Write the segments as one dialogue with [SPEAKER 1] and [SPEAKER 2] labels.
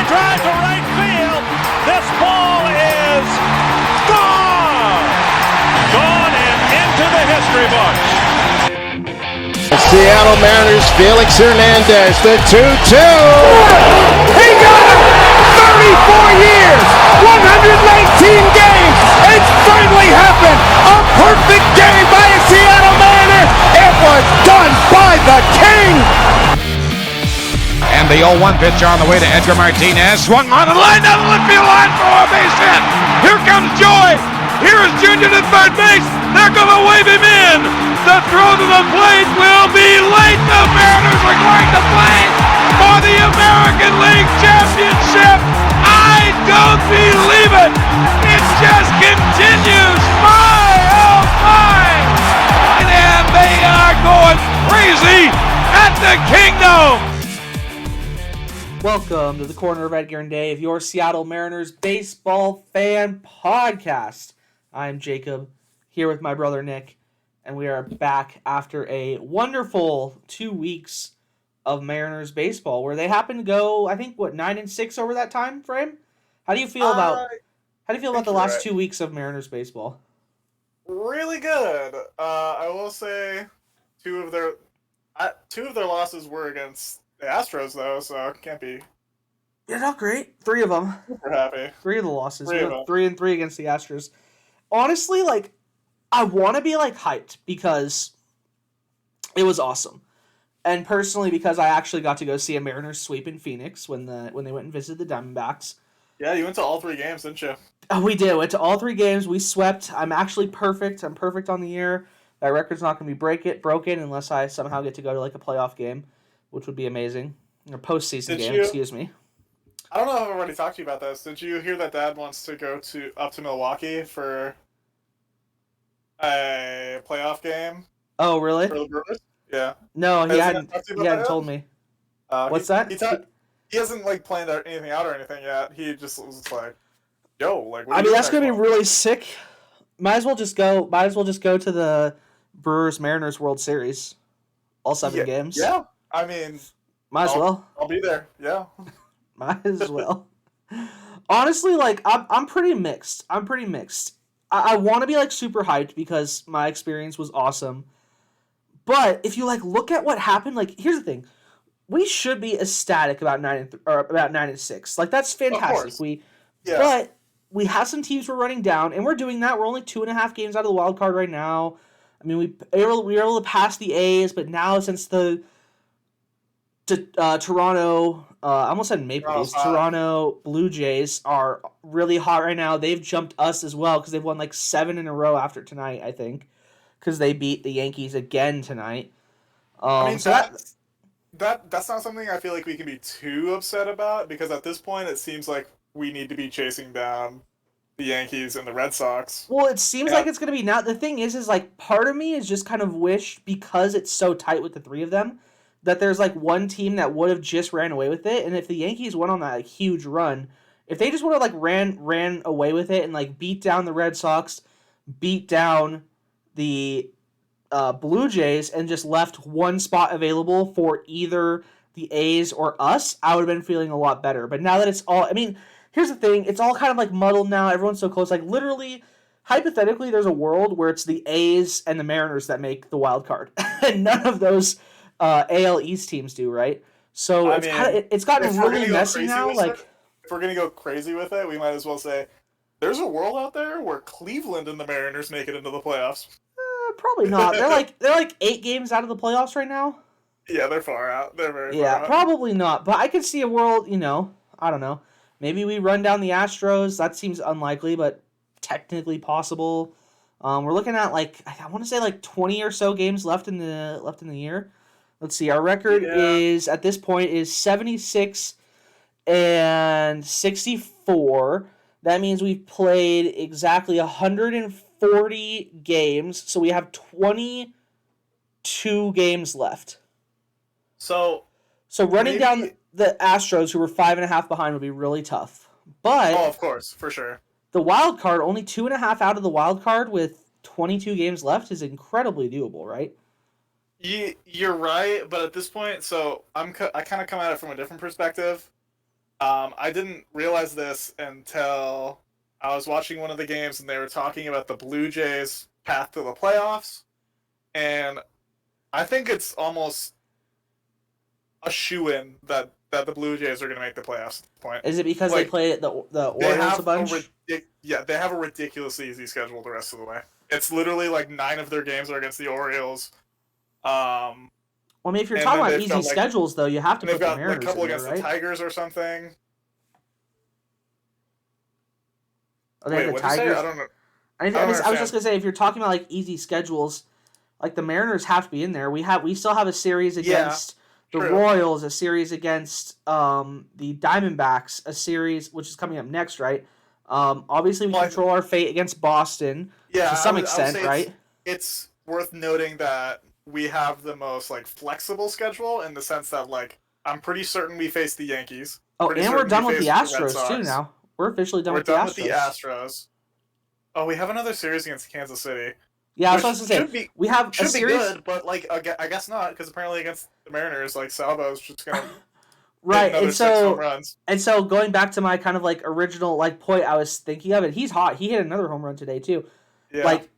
[SPEAKER 1] drive to right field. This ball is gone. Gone and into the history books.
[SPEAKER 2] The Seattle Mariners, Felix Hernandez, the 2-2. He got it! 34 years, 119 games. It's finally happened. A perfect game by a Seattle Mariner. It was done by the King.
[SPEAKER 3] And the 0-1 pitch on the way to Edgar Martinez. Swung on and line down the left field line for a base hit. Here comes Joy. Here is Junior to third base. They're going to wave him in. The throw to the plate will be late. The Mariners are going to play for the American League Championship. I don't believe it. It just continues. My, oh my. And they are going crazy at the Kingdom.
[SPEAKER 4] Welcome to the Corner of Edgar and Dave, your Seattle Mariners baseball fan podcast. I'm Jacob, here with my brother Nick, and we are back after a wonderful 2 weeks of Mariners baseball, where they happened to go, I think, 9-6 over that time frame. How do you feel about the last 2 weeks of Mariners baseball?
[SPEAKER 5] Really good. I will say two of their losses were against the Astros, though, so it can't be.
[SPEAKER 4] Yeah, not great. 3 of them.
[SPEAKER 5] Super happy.
[SPEAKER 4] 3 of the losses.
[SPEAKER 5] 3
[SPEAKER 4] against the Astros. Honestly, I want to be, hyped because it was awesome. And personally, because I actually got to go see a Mariners sweep in Phoenix when they went and visited the Diamondbacks.
[SPEAKER 5] Yeah, you went to all 3 games, didn't you?
[SPEAKER 4] We did. Went to all 3 games. We swept. I'm actually perfect. I'm perfect on the year. That record's not going to be broken unless I somehow get to go to, a playoff game, which would be amazing. Or postseason game, excuse me.
[SPEAKER 5] I don't know if I've already talked to you about this. Did you hear that Dad wants to go up to Milwaukee for a playoff game?
[SPEAKER 4] Oh, really?
[SPEAKER 5] For the Brewers? Yeah.
[SPEAKER 4] No, he hadn't told me. What's that?
[SPEAKER 5] He hasn't planned anything out or anything yet. He just was like, "Yo, what?"
[SPEAKER 4] That's gonna be really sick. Might as well just go to the Brewers Mariners World Series, all 7 games.
[SPEAKER 5] Yeah, I mean,
[SPEAKER 4] might as well.
[SPEAKER 5] I'll be there. Yeah.
[SPEAKER 4] Might as well. Honestly, I'm pretty mixed. I want to be super hyped because my experience was awesome. But if you look at what happened, here's the thing: we should be ecstatic about 9-6. That's fantastic. But we have some teams we're running down, and we're doing that. We're only 2.5 games out of the wild card right now. I mean, we were able to pass the A's, but now since the Toronto, I almost said Maple Leafs. Toronto Blue Jays are really hot right now. They've jumped us as well because they've won 7 in a row after tonight, I think, because they beat the Yankees again tonight.
[SPEAKER 5] That's not something I feel like we can be too upset about because at this point it seems like we need to be chasing down the Yankees and the Red Sox.
[SPEAKER 4] Well, it seems like it's going to be now. The thing is part of me is just kind of wish because it's so tight with the 3 of them, that there's one team that would have just ran away with it, and if the Yankees went on that huge run, if they just would have ran away with it and beat down the Red Sox, beat down the Blue Jays, and just left 1 spot available for either the A's or us, I would have been feeling a lot better. But now that it's all, here's the thing, it's all kind of muddled now. Everyone's so close. Literally, hypothetically, there's a world where it's the A's and the Mariners that make the wild card, and none of those AL East teams do, right? So it's gotten really messy now.
[SPEAKER 5] If we're gonna go crazy with it, we might as well say there's a world out there where Cleveland and the Mariners make it into the playoffs.
[SPEAKER 4] Probably not. They're 8 games out of the playoffs right now.
[SPEAKER 5] Yeah, they're far out. They're very far out.
[SPEAKER 4] Probably not. But I could see a world. I don't know. Maybe we run down the Astros. That seems unlikely, but technically possible. We're looking at I want to say 20 or so games left in the year. Let's see. Our record is at this point is 76 and 64. That means we've played exactly 140 games. So we have 22 games left.
[SPEAKER 5] So
[SPEAKER 4] running down the Astros, who were 5.5 behind, would be really tough. But
[SPEAKER 5] of course, for sure.
[SPEAKER 4] The wild card, only 2.5 out of the wild card with 22 games left, is incredibly doable, right?
[SPEAKER 5] You're right, but at this point, so I kind of come at it from a different perspective. I didn't realize this until I was watching one of the games and they were talking about the Blue Jays' path to the playoffs, and I think it's almost a shoo-in that the Blue Jays are going to make the playoffs at this point.
[SPEAKER 4] Is it because they play the Orioles a bunch?
[SPEAKER 5] They have a ridiculously easy schedule the rest of the way. It's literally like 9 of their games are against the Orioles.
[SPEAKER 4] Well, I mean, if you're talking about easy schedules, though, you have to put the Mariners in there, right?
[SPEAKER 5] They've got a couple against the Tigers or something.
[SPEAKER 4] Oh, they have the Tigers? I don't know. I was just going to say, if you're talking about like easy schedules, like the Mariners have to be in there. We still have a series against the Royals, a series against the Diamondbacks, a series which is coming up next, right? Obviously, we control our fate against Boston to some extent, right?
[SPEAKER 5] It's worth noting that we have the most like flexible schedule in the sense that like I'm pretty certain we face the Yankees.
[SPEAKER 4] Oh, and we're done with the Astros too now. We're officially done with the Astros. We're done with the
[SPEAKER 5] Astros. Oh, we have another series against Kansas City.
[SPEAKER 4] Yeah, I was supposed to say we have a series. Should be good,
[SPEAKER 5] but like I guess not, because apparently against the Mariners, like Salvo's just gonna
[SPEAKER 4] right. And so going back to my kind of like original like point I was thinking of, and he's hot. He hit another home run today too.
[SPEAKER 5] Yeah.
[SPEAKER 4] Like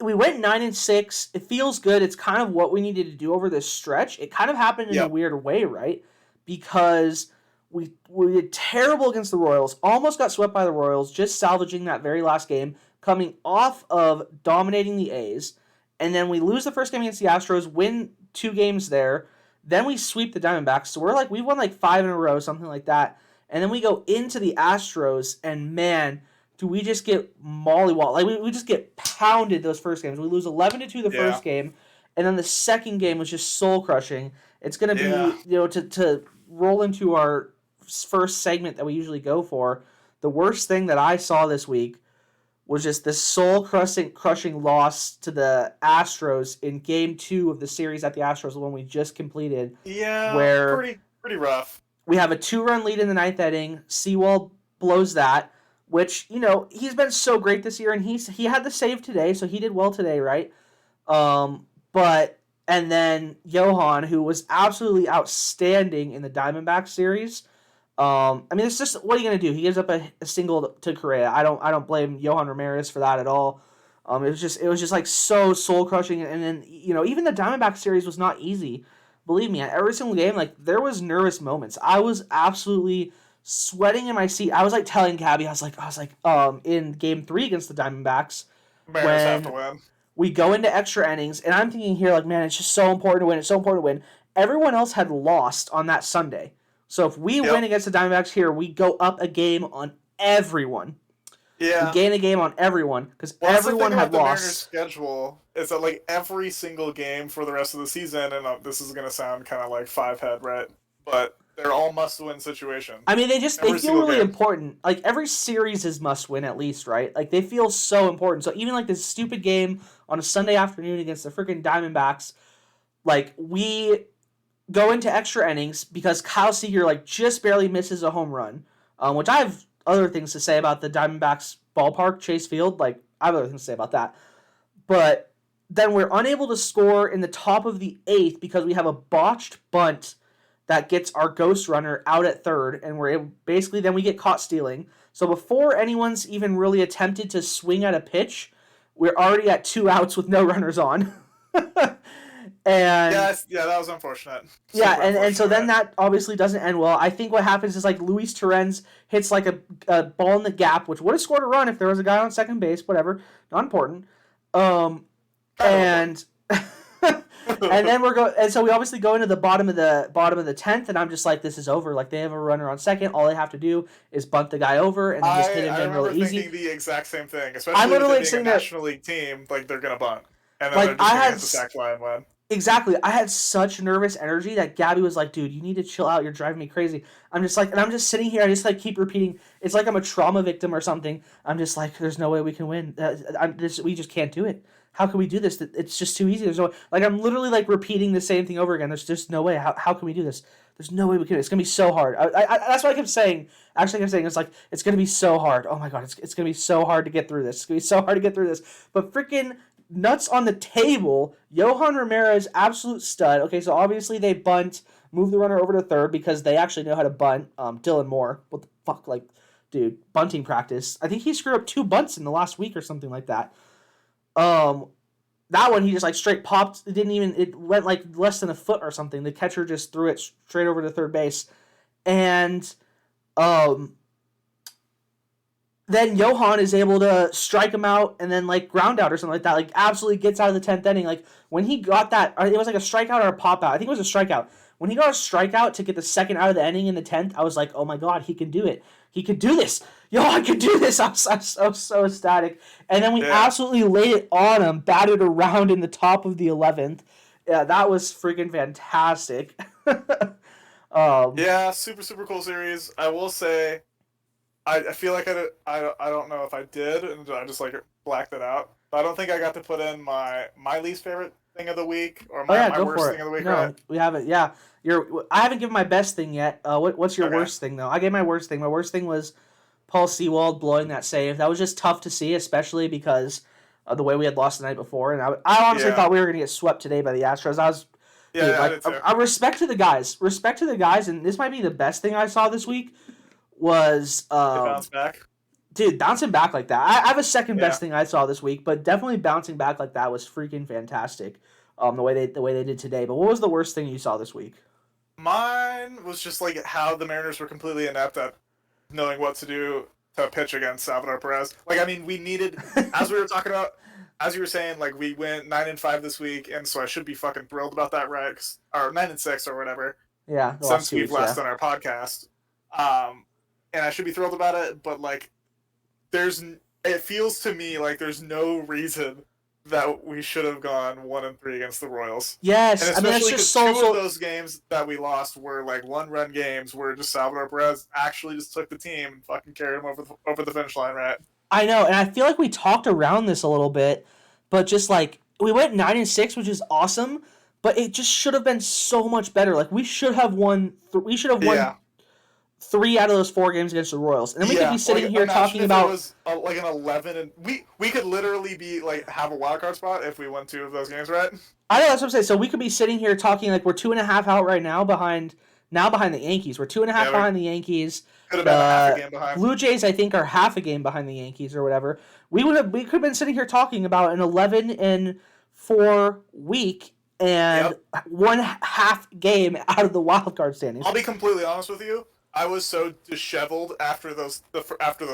[SPEAKER 4] we went 9-6. It feels good. It's kind of what we needed to do over this stretch. It kind of happened in a weird way, right? Because we did terrible against the Royals. Almost got swept by the Royals. Just salvaging that very last game. Coming off of dominating the A's, and then we lose the first game against the Astros, win 2 games there, then we sweep the Diamondbacks, so we won like 5 in a row, something like that, and then we go into the Astros, and man, do we just get mollywalled, like we just get pounded those first games. We lose 11-2 the first game, and then the second game was just soul-crushing. It's going to be, to roll into our first segment that we usually go for, the worst thing that I saw this week was just this soul-crushing loss to the Astros in Game 2 of the series at the Astros, the one we just completed.
[SPEAKER 5] Yeah,
[SPEAKER 4] where
[SPEAKER 5] pretty rough.
[SPEAKER 4] We have a 2-run lead in the 9th inning. Sewell blows that, which, he's been so great this year, and he had the save today, so he did well today, right? And then Johan, who was absolutely outstanding in the Diamondback series. It's just, what are you going to do? He gives up a single to Correa. I don't blame Johan Ramirez for that at all. It was just like so soul crushing. And then, even the Diamondback series was not easy. Believe me, at every single game, like there was nervous moments. I was absolutely sweating in my seat. I was like telling Gabby, I was like, in Game 3 against the Diamondbacks,
[SPEAKER 5] Mariners have to win.
[SPEAKER 4] We go into extra innings, and I'm thinking here, like, man, it's just so important to win. It's so important to win. Everyone else had lost on that Sunday. So if we win against the Diamondbacks here, we go up a game on everyone.
[SPEAKER 5] Yeah.
[SPEAKER 4] We gain a game on everyone because everyone had lost. The
[SPEAKER 5] Mariners' schedule is that like every single game for the rest of the season, and this is going to sound kind of like 5-head, right? But they're all must-win situations.
[SPEAKER 4] I mean, they feel really important. Like every series is must-win at least, right? Like they feel so important. So even like this stupid game on a Sunday afternoon against the freaking Diamondbacks, like we go into extra innings because Kyle Seager like just barely misses a home run, which I have other things to say about the Diamondbacks ballpark, Chase Field. Like I have other things to say about that. But then we're unable to score in the top of the 8th because we have a botched bunt that gets our ghost runner out at third, and then we get caught stealing. So before anyone's even really attempted to swing at a pitch, we're already at 2 outs with no runners on. And
[SPEAKER 5] that was unfortunate.
[SPEAKER 4] And so then that obviously doesn't end well. I think what happens is like Luis Torrens hits like a ball in the gap, which would have scored a run if there was a guy on second base, whatever, not important. And then and so we obviously go into the bottom of the 10th, and I'm just like, this is over. Like they have a runner on second, all they have to do is bunt the guy over and then just hit him in really easy.
[SPEAKER 5] I remember thinking the exact same thing, especially if being a National League team, like they're gonna bunt, and then
[SPEAKER 4] like,
[SPEAKER 5] they're just gonna hit the sac fly and win.
[SPEAKER 4] Exactly. I had such nervous energy that Gabby was like, dude, you need to chill out. You're driving me crazy. I'm just like, and I'm just sitting here. I just like keep repeating. It's like I'm a trauma victim or something. I'm just like, there's no way we can win. We just can't do it. How can we do this? It's just too easy. There's no, like, I'm literally like repeating the same thing over again. There's just no way. How can we do this? There's no way we can do it. It's going to be so hard. That's what I kept saying. Actually, I kept saying, it's like, it's going to be so hard. Oh my God. It's going to be so hard to get through this. It's going to be so hard to get through this. But freaking nuts on the table, Johan Ramirez, absolute stud. Okay, so obviously they bunt move the runner over to third because they actually know how to bunt. Dylan Moore, what the fuck, like, dude, bunting practice. I think he screwed up 2 bunts in the last week or something like that. That one he just like straight popped. It went like less than a foot or something. The catcher just threw it straight over to third base, and then Johan is able to strike him out and then like ground out or something like that. Like absolutely gets out of the 10th inning. Like when he got that, it was like a strikeout or a pop out. I think it was a strikeout. When he got a strikeout to get the second out of the inning in the 10th, I was like, oh my god, he can do it. He could do this. I could do this. I was so ecstatic. And then we absolutely laid it on him, batted around in the top of the 11th. Yeah, that was freaking fantastic.
[SPEAKER 5] Yeah, super, super cool series. I will say, I feel like I don't know if I did, and I just like blacked it out. I don't think I got to put in my least favorite thing of the week or my worst thing of the week.
[SPEAKER 4] No,
[SPEAKER 5] right?
[SPEAKER 4] We haven't. Yeah, I haven't given my best thing yet. What's your worst thing though? I gave my worst thing. My worst thing was Paul Sewald blowing that save. That was just tough to see, especially because of the way we had lost the night before. And I honestly thought we were going to get swept today by the Astros. I did too. I respect to the guys, and this might be the best thing I saw this week. Was
[SPEAKER 5] bounce back.
[SPEAKER 4] Dude, bouncing back like that. I have a second best thing I saw this week, but definitely bouncing back like that was freaking fantastic. The way they did today. But what was the worst thing you saw this week?
[SPEAKER 5] Mine was just like how the Mariners were completely inept at knowing what to do to pitch against Salvador Perez. Like, I mean, we needed, as we were talking about, as you were saying, like we went 9-5 this week, and so I should be fucking thrilled about that, right? Or 9-6 or whatever.
[SPEAKER 4] Yeah.
[SPEAKER 5] Since we've last on our podcast. And I should be thrilled about it, but like, it feels to me like there's no reason that we should have gone 1-3 against the Royals.
[SPEAKER 4] Yes,
[SPEAKER 5] and especially because two of those games that we lost were like 1-run games where just Salvador Perez actually just took the team and fucking carried him over the finish line, right?
[SPEAKER 4] I know, and I feel like we talked around this a little bit, but just like we went 9-6, which is awesome, but it just should have been so much better. Like we should have won. We should have won 3 out of those 4 games against the Royals, and then we could be sitting here talking about
[SPEAKER 5] it was like an 11, and we could literally be like have a wild card spot if we won 2 of those games, right?
[SPEAKER 4] I know, that's what I'm saying. So we could be sitting here talking like we're 2.5 out right now behind the Yankees. We're 2.5 behind the Yankees.
[SPEAKER 5] Could have been half a game behind.
[SPEAKER 4] Blue Jays, I think, are half a game behind the Yankees or whatever. We could have been sitting here talking about an 11-4 week and 1/2 game out of the wild card standings.
[SPEAKER 5] I'll be completely honest with you. I was so disheveled after the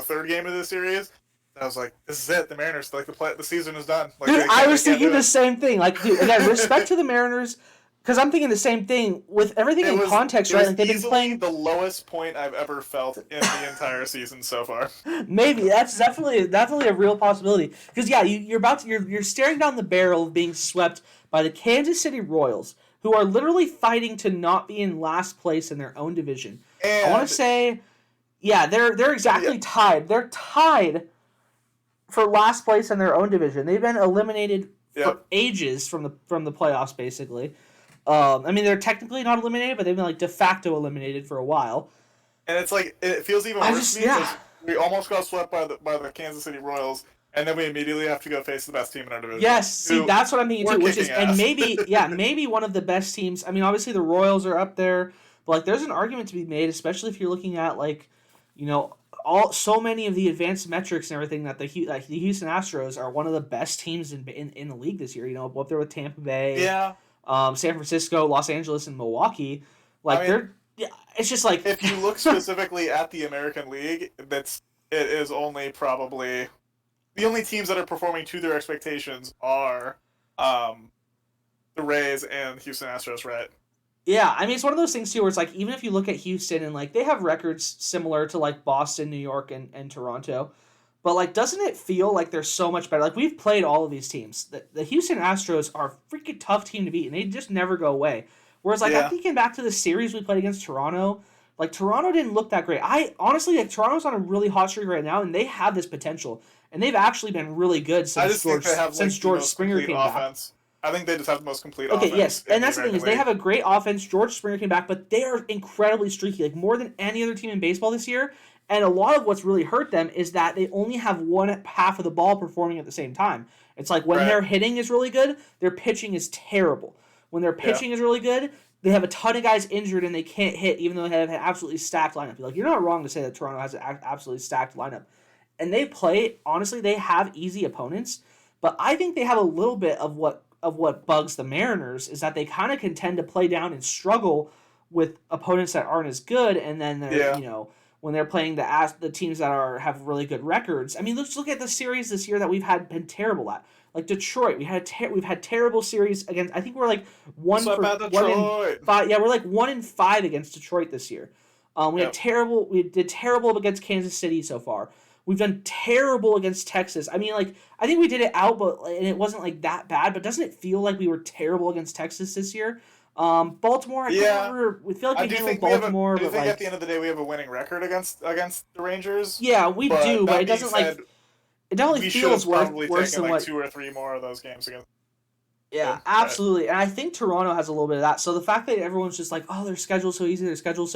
[SPEAKER 5] third game of this series. I was like, "This is it. The Mariners, like the season is done." Like,
[SPEAKER 4] dude, I was thinking the same thing. Like, dude, again, respect to the Mariners, because I'm thinking the same thing with everything in context, right? Like they've been playing
[SPEAKER 5] the lowest point I've ever felt in the entire season so far.
[SPEAKER 4] Maybe that's definitely a real possibility. Because you're staring down the barrel of being swept by the Kansas City Royals, who are literally fighting to not be in last place in their own division. And I want to say, they're exactly tied. They're tied for last place in their own division. They've been eliminated for ages from the playoffs, basically. I mean, they're technically not eliminated, but they've been like de facto eliminated for a while.
[SPEAKER 5] And it's like it feels even worse to me because we almost got swept by the Kansas City Royals, and then we immediately have to go face the best team in our division.
[SPEAKER 4] Yes, see, that's what I'm thinking too. Which is, and maybe one of the best teams. I mean, obviously the Royals are up there. But like, there's an argument to be made, especially if you're looking at like, so many of the advanced metrics and everything that the Houston Astros are one of the best teams in the league this year. Up there with Tampa Bay, San Francisco, Los Angeles, and Milwaukee. Like it's just like
[SPEAKER 5] if you look specifically at the American League, it is only probably the only teams that are performing to their expectations are the Rays and Houston Astros, right?
[SPEAKER 4] Yeah, I mean, it's one of those things, too, where it's like, even if you look at Houston and, like, they have records similar to, like, Boston, New York, and Toronto, but, like, doesn't it feel like they're so much better? Like, we've played all of these teams. The Houston Astros are a freaking tough team to beat, and they just never go away. Whereas, like, I'm thinking back to the series we played against Toronto. Like, Toronto didn't look that great. Toronto's on a really hot streak right now, and they have this potential. And they've actually been really good since George Springer came back.
[SPEAKER 5] I think they just have the most complete offense.
[SPEAKER 4] Okay, yes, and that's the thing is they have a great offense. George Springer came back, but they are incredibly streaky, like more than any other team in baseball this year. And a lot of what's really hurt them is that they only have one half of the ball performing at the same time. It's like when their hitting is really good, their pitching is terrible. When their pitching is really good, they have a ton of guys injured and they can't hit, even though they have an absolutely stacked lineup. Like, you're not wrong to say that Toronto has an absolutely stacked lineup. And they play, honestly, they have easy opponents, but I think they have a little bit of what bugs the Mariners is that they kind of can tend to play down and struggle with opponents that aren't as good, and then they're when they're playing the teams that have really good records. I mean, let's look at the series this year that we've been terrible at. Like Detroit, we've had terrible series against. I think we're like one in 5. Yeah, we're like 1-5 against Detroit this year. We did terrible against Kansas City so far. We've done terrible against Texas. I mean, like, I think we did it out, and it wasn't like that bad. But doesn't it feel like we were terrible against Texas this year? Baltimore, we feel like we handled Baltimore.
[SPEAKER 5] I think at the end of the day we have a winning record against the Rangers.
[SPEAKER 4] Yeah, we do, but it doesn't like. It definitely feels worse than what
[SPEAKER 5] 2 or 3 more of those games against.
[SPEAKER 4] Yeah, absolutely. And I think Toronto has a little bit of that. So the fact that everyone's just like, oh, their schedule's so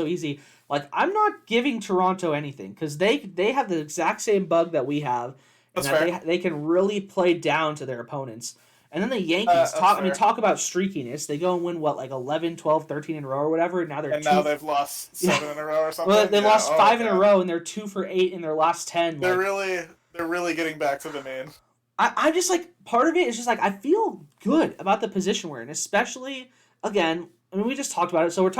[SPEAKER 4] easy. Like, I'm not giving Toronto anything because they have the exact same bug that we have. And that they can really play down to their opponents. And then the Yankees, talk about streakiness. They go and win, 11, 12, 13 in a row or whatever. And now
[SPEAKER 5] now they've lost 7 in a row or something.
[SPEAKER 4] Well, they lost 5 in a row, and they're 2 for 8 in their last 10.
[SPEAKER 5] They're really getting back to the main.
[SPEAKER 4] I'm just like, part of it is just like, I feel good about the position we're in, especially, again, I mean, we just talked about it, so I'm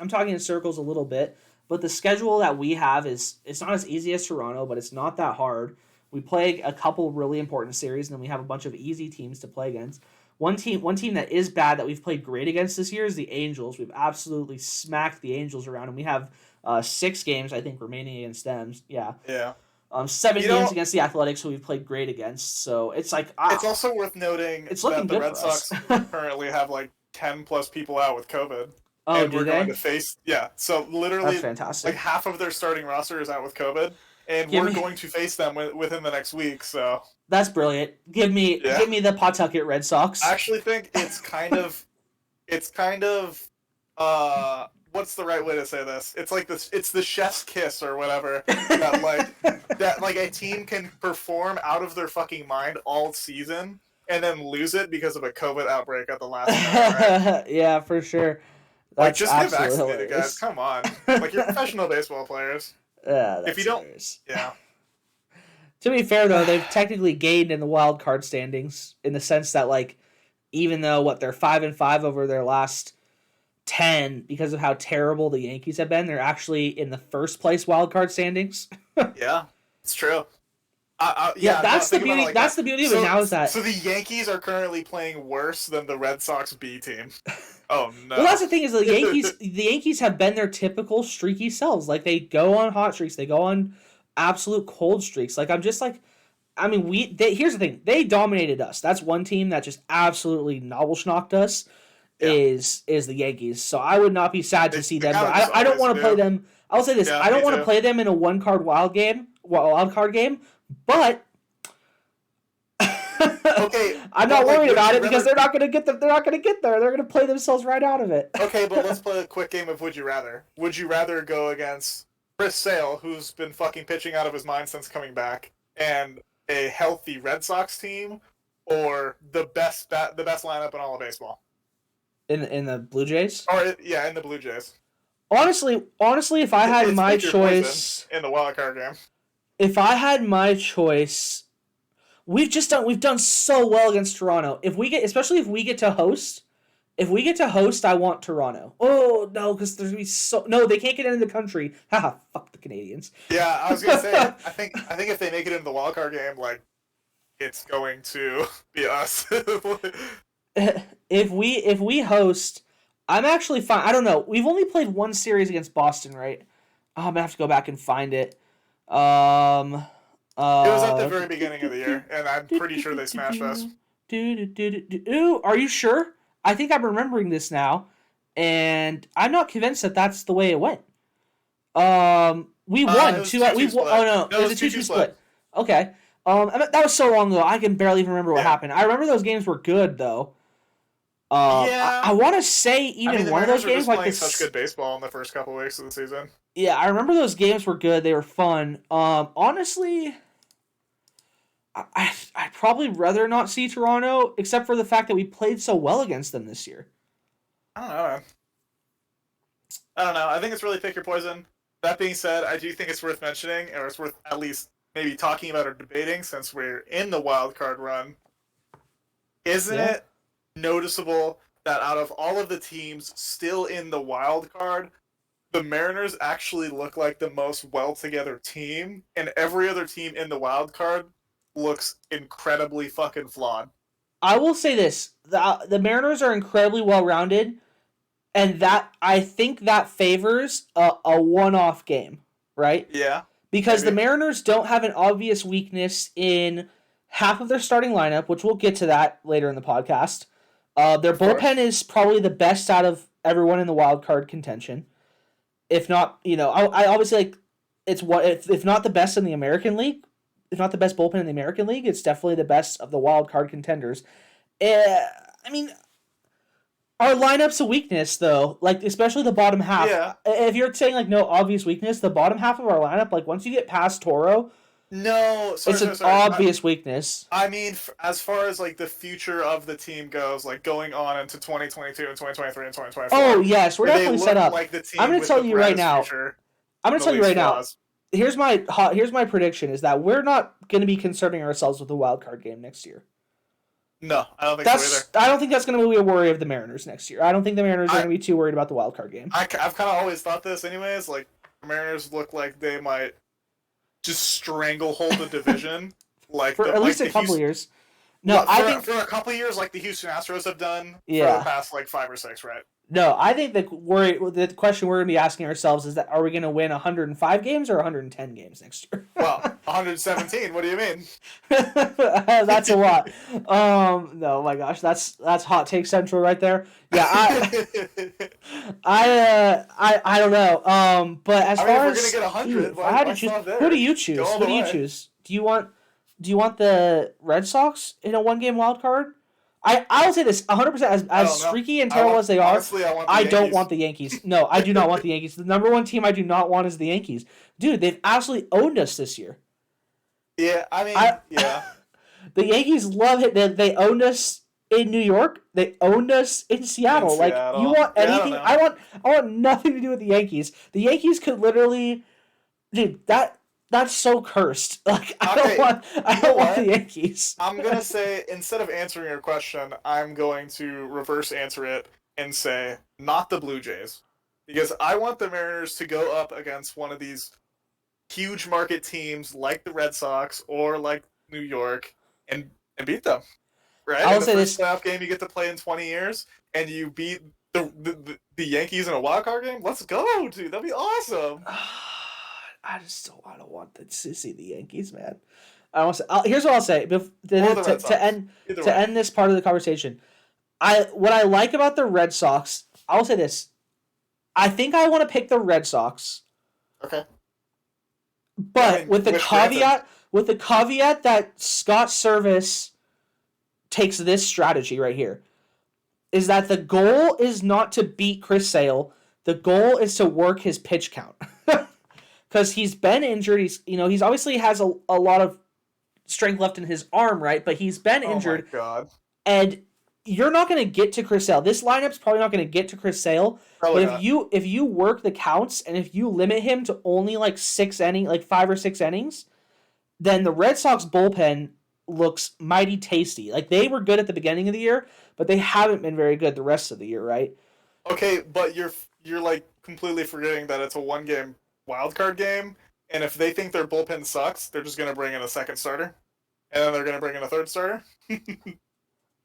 [SPEAKER 4] talking in circles a little bit, but the schedule that we have it's not as easy as Toronto, but it's not that hard. We play a couple really important series, and then we have a bunch of easy teams to play against. One team that is bad that we've played great against this year is the Angels. We've absolutely smacked the Angels around, and we have 6 games, I think, remaining against them. Yeah. 7 games against the Athletics, who we've played great against. So it's like
[SPEAKER 5] it's also worth noting that the Red Sox currently have like 10 plus people out with COVID.
[SPEAKER 4] Oh,
[SPEAKER 5] and we're going to face so literally
[SPEAKER 4] that's fantastic.
[SPEAKER 5] Like half of their starting roster is out with COVID, and we're going to face them within the next week. So
[SPEAKER 4] that's brilliant. Give me the Pawtucket Red Sox.
[SPEAKER 5] I actually think it's kind of what's the right way to say this? It's like this. It's the chef's kiss or whatever that a team can perform out of their fucking mind all season and then lose it because of a COVID outbreak at the last minute. Right?
[SPEAKER 4] Yeah, for sure.
[SPEAKER 5] That's just get vaccinated, guys. Come on, like, you're professional baseball players.
[SPEAKER 4] Yeah, that's
[SPEAKER 5] if you don't,
[SPEAKER 4] hilarious.
[SPEAKER 5] Yeah.
[SPEAKER 4] To be fair, though, they've technically gained in the wild card standings in the sense that, like, even though they're 5-5 over their last 10 because of how terrible the Yankees have been, they're actually in the first place wild card standings.
[SPEAKER 5] Yeah, it's true.
[SPEAKER 4] That's the beauty. That's the beauty of it now is that.
[SPEAKER 5] So the Yankees are currently playing worse than the Red Sox B team. Oh no.
[SPEAKER 4] Well, that's the thing is the Yankees have been their typical streaky selves. Like, they go on hot streaks, they go on absolute cold streaks. Like, I'm just like, I mean, here's the thing: they dominated us. That's one team that just absolutely knocked us. Yeah. Is the Yankees. So I would not be sad to see them. But I don't want to play them. I'll say this: I don't want to play them in a wild card game. But
[SPEAKER 5] okay,
[SPEAKER 4] I'm not worried about it because they're not going to get there. They're going to play themselves right out of it.
[SPEAKER 5] Okay, but let's play a quick game of Would You Rather. Would you rather go against Chris Sale, who's been fucking pitching out of his mind since coming back, and a healthy Red Sox team, or the best lineup in all of baseball?
[SPEAKER 4] In the Blue Jays?
[SPEAKER 5] In the Blue Jays.
[SPEAKER 4] Honestly, if I had my choice
[SPEAKER 5] in the wild card game.
[SPEAKER 4] If I had my choice, we've done so well against Toronto. Especially if we get to host, I want Toronto. Oh no, because there's gonna be no, they can't get into the country. Haha, fuck the Canadians.
[SPEAKER 5] Yeah, I was gonna say, I think if they make it into the wild card game, like, it's going to be us.
[SPEAKER 4] If we host, I'm actually fine. I don't know. We've only played one series against Boston, right? I'm gonna have to go back and find it.
[SPEAKER 5] It was at the very beginning of the year, and I'm pretty sure they smashed us.
[SPEAKER 4] Are you sure? I think I'm remembering this now, and I'm not convinced that that's the way it went. We won two. It was a 2-2 split. Okay. That was so long ago. I can barely even remember what happened. I remember those games were good though. I want to say one of those games, like,
[SPEAKER 5] such good baseball in the first couple weeks of the season.
[SPEAKER 4] Yeah, I remember those games were good. They were fun. Honestly, I'd probably rather not see Toronto, except for the fact that we played so well against them this year.
[SPEAKER 5] I don't know, man. I don't know. I think it's really pick your poison. That being said, I do think it's worth mentioning, or it's worth at least maybe talking about or debating, since we're in the wild card run. Isn't it noticeable that out of all of the teams still in the wild card, the Mariners actually look like the most well-together team, and every other team in the wild card looks incredibly fucking flawed?
[SPEAKER 4] I will say this: the Mariners are incredibly well-rounded, and that I think that favors a one-off game, right?
[SPEAKER 5] Yeah.
[SPEAKER 4] Because
[SPEAKER 5] maybe.
[SPEAKER 4] the Mariners don't have an obvious weakness in half of their starting lineup, which we'll get to that later in the podcast. Their bullpen is probably the best out of everyone in the wild card contention. If not, I obviously like it's what if not the best in the American League, if not the best bullpen in the American League, it's definitely the best of the wild card contenders. I mean, our lineup's a weakness though, like especially the bottom half.
[SPEAKER 5] Yeah.
[SPEAKER 4] If you're saying like no obvious weakness, the bottom half of our lineup, like once you get past Toro,
[SPEAKER 5] no,
[SPEAKER 4] it's an obvious weakness.
[SPEAKER 5] I mean, as far as like the future of the team goes, like going on into 2022 and 2023 and 2024.
[SPEAKER 4] Oh yes, we're definitely set up.
[SPEAKER 5] Like the team
[SPEAKER 4] I'm going to tell you right now. Here's my prediction: is that we're not going to be concerning ourselves with the wild card game next year.
[SPEAKER 5] No, I don't think so either.
[SPEAKER 4] I don't think that's going to be a worry of the Mariners next year. I don't think the Mariners are going to be too worried about the wild card game.
[SPEAKER 5] I've kind of always thought this, anyways. Like the Mariners look like they might just stranglehold the division, like
[SPEAKER 4] for at least a couple years. No,
[SPEAKER 5] I think for a couple years, like the Houston Astros have done for the past like 5 or 6, right?
[SPEAKER 4] No, I think the question we're going to be asking ourselves is that are we going to win 105 games or 110 games next year?
[SPEAKER 5] Well, 117. What do you mean?
[SPEAKER 4] That's a lot. No, my gosh, that's hot take central right there. Yeah, I don't know. But as far as
[SPEAKER 5] we're gonna get 100,
[SPEAKER 4] who do you choose? Who do you choose? Do you want the Red Sox in a 1-game wild card? I will say this 100% as streaky and terrible as they are.
[SPEAKER 5] Honestly,
[SPEAKER 4] I don't want the Yankees. No, I do not want the Yankees. The number one team I do not want is the Yankees. Dude, they've absolutely owned us this year.
[SPEAKER 5] Yeah, I mean, yeah.
[SPEAKER 4] The Yankees love it. They owned us in New York. They owned us in Seattle. Like you want anything?
[SPEAKER 5] Yeah,
[SPEAKER 4] I want nothing to do with the Yankees. The Yankees could literally, dude. That's so cursed. Like I don't want the Yankees.
[SPEAKER 5] I'm gonna say instead of answering your question, I'm going to reverse answer it and say not the Blue Jays, because I want the Mariners to go up against one of these huge market teams like the Red Sox or like New York and beat them. Right?
[SPEAKER 4] I'll say
[SPEAKER 5] this playoff game you get to play in 20 years, and you beat the Yankees in a wild card game. Let's go, dude. That'd be awesome.
[SPEAKER 4] I don't want to see the Yankees, man. Here's what I'll say to end this part of the conversation. What I like about the Red Sox, I'll say this. I think I want to pick the Red Sox.
[SPEAKER 5] Okay.
[SPEAKER 4] But with the caveat that Scott Service takes this strategy right here, is that the goal is not to beat Chris Sale. The goal is to work his pitch count. Because he's been injured. He's obviously has a lot of strength left in his arm, right? But he's been injured.
[SPEAKER 5] Oh my God.
[SPEAKER 4] And you're not going to get to Chris Sale. This lineup's probably not going to get to Chris Sale.
[SPEAKER 5] Probably
[SPEAKER 4] but if you work the counts and if you limit him to only like 5 or 6 innings, then the Red Sox bullpen looks mighty tasty. Like they were good at the beginning of the year, but they haven't been very good the rest of the year, right?
[SPEAKER 5] Okay, but you're like completely forgetting that it's a 1-game wildcard game, and if they think their bullpen sucks, they're just going to bring in a second starter, and then they're going to bring in a third starter.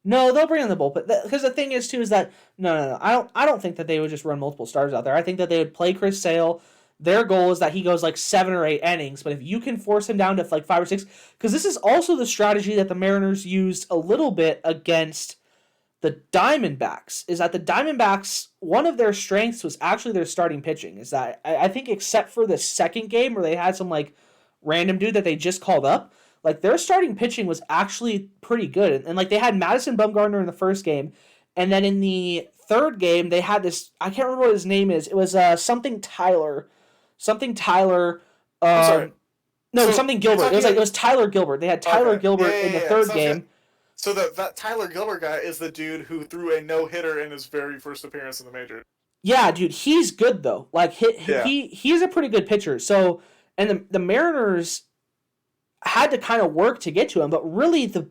[SPEAKER 4] No, they'll bring in the bullpen, because the thing is too is that no, I don't think that they would just run multiple starters out there. I think that they would play Chris Sale. Their goal is that he goes like 7 or 8 innings, but if you can force him down to like 5 or 6, because this is also the strategy that the Mariners used a little bit against the Diamondbacks, is that the Diamondbacks, one of their strengths was actually their starting pitching. Is that I think except for the second game where they had some like random dude that they just called up, like their starting pitching was actually pretty good. And like they had Madison Bumgarner in the first game, and then in the third game they had this, I can't remember what his name is. It was something Tyler. Something Gilbert. It was Tyler Gilbert. They had Tyler Gilbert in the third game.
[SPEAKER 5] So that Tyler Gilbert guy is the dude who threw a no-hitter in his very first appearance in the major.
[SPEAKER 4] Yeah, dude, he's good though. Like he's a pretty good pitcher. So, and the Mariners had to kind of work to get to him, but really the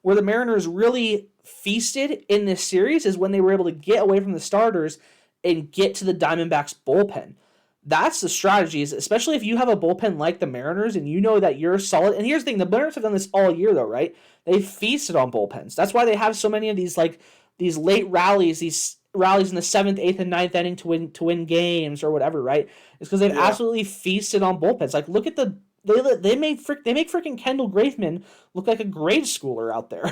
[SPEAKER 4] where the Mariners really feasted in this series is when they were able to get away from the starters and get to the Diamondbacks bullpen. That's the strategy, is especially if you have a bullpen like the Mariners and you know that you're solid. And here's the thing, the Mariners have done this all year though, right? They've feasted on bullpens. That's why they have so many of these these late rallies, these rallies in the 7th, 8th, and 9th inning to win games or whatever, right? It's because they've absolutely feasted on bullpens. Like look at they make freaking Kendall Graveman look like a grade schooler out there.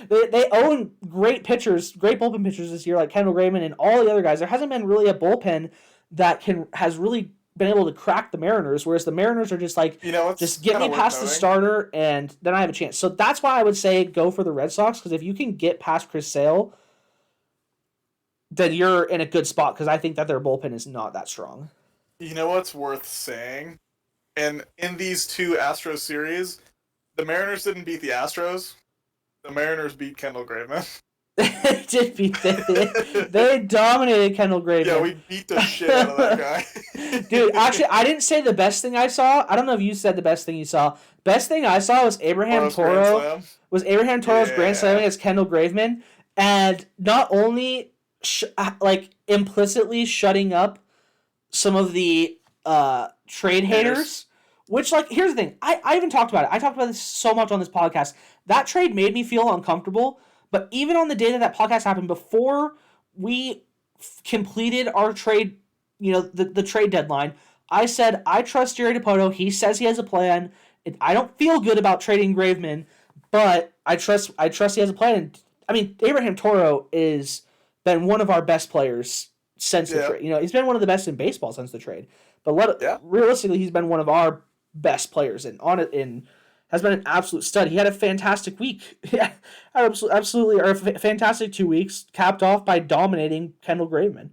[SPEAKER 4] they own great pitchers, great bullpen pitchers this year, like Kendall Graveman and all the other guys. There hasn't been really a bullpen that has really been able to crack the Mariners, whereas the Mariners are just like, just get me past the starter and then I have a chance. So that's why I would say go for the Red Sox, because if you can get past Chris Sale, then you're in a good spot, because I think that their bullpen is not that strong.
[SPEAKER 5] You know what's worth saying? And in these two Astros series, the Mariners didn't beat the Astros. The Mariners beat Kendall Graveman.
[SPEAKER 4] They did beat they dominated Kendall Graveman.
[SPEAKER 5] Yeah, we beat the shit out of that guy.
[SPEAKER 4] Dude, actually, I didn't say the best thing I saw. I don't know if you said the best thing you saw. Best thing I saw was Abraham Toro's grand slam against Kendall Graveman, and not only implicitly shutting up some of the trade haters. Which, here's the thing. I even talked about it. I talked about this so much on this podcast. That trade made me feel uncomfortable. But even on the day that podcast happened, before we completed our trade, the trade deadline, I said, I trust Jerry DiPoto. He says he has a plan. And I don't feel good about trading Graveman, but I trust he has a plan. And, I mean, Abraham Toro has been one of our best players since the trade. He's been one of the best in baseball since the trade. But realistically, he's been one of our best players and has been an absolute stud. He had a fantastic week. Yeah, absolutely, or a fantastic 2 weeks, capped off by dominating Kendall Graveman.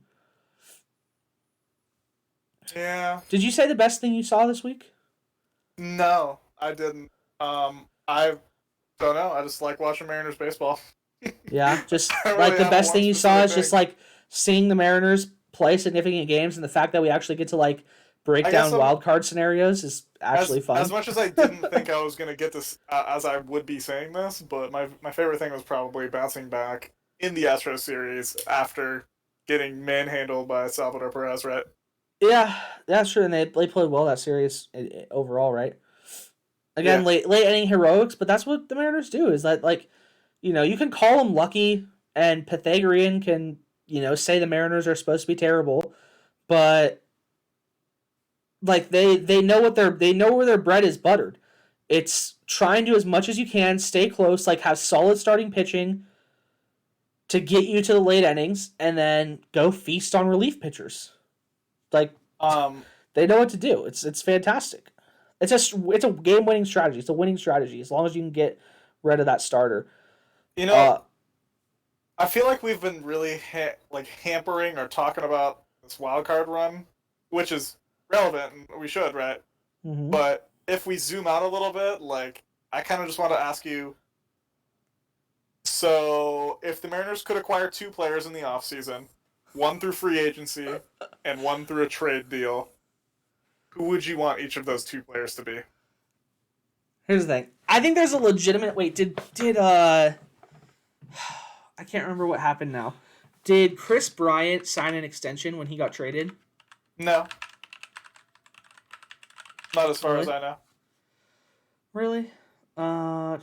[SPEAKER 5] Yeah.
[SPEAKER 4] Did you say the best thing you saw this week?
[SPEAKER 5] No, I didn't. I don't know. I just like watching Mariners baseball.
[SPEAKER 4] Yeah, just
[SPEAKER 5] really
[SPEAKER 4] the best thing you saw is just seeing the Mariners play significant games, and the fact that we actually get to break down wild card scenarios is actually fun.
[SPEAKER 5] As much as I didn't think I was going to get this as I would be saying this, but my favorite thing was probably bouncing back in the Astros series after getting manhandled by Salvador Perez, right?
[SPEAKER 4] Yeah, that's true, and they played well that series overall, right? Again, late inning heroics, but that's what the Mariners do, is that, you can call them lucky, and Pythagorean can, say the Mariners are supposed to be terrible, but they know where their bread is buttered. It's try and do as much as you can, stay close, have solid starting pitching to get you to the late innings, and then go feast on relief pitchers. They know what to do. It's fantastic. It's a game winning strategy. It's a winning strategy as long as you can get rid of that starter.
[SPEAKER 5] I feel like we've been really hampering or talking about this wild card run, which is relevant and we should, right?
[SPEAKER 4] Mm-hmm.
[SPEAKER 5] But if we zoom out a little bit, I kind of just want to ask you, so if the Mariners could acquire 2 players in the offseason, one through free agency and one through a trade deal, who would you want each of those 2 players to be?
[SPEAKER 4] Here's the thing. I think there's a legitimate... Wait, did I can't remember what happened now. Did Chris Bryant sign an extension when he got traded?
[SPEAKER 5] No. Not as far as I know.
[SPEAKER 4] Really? I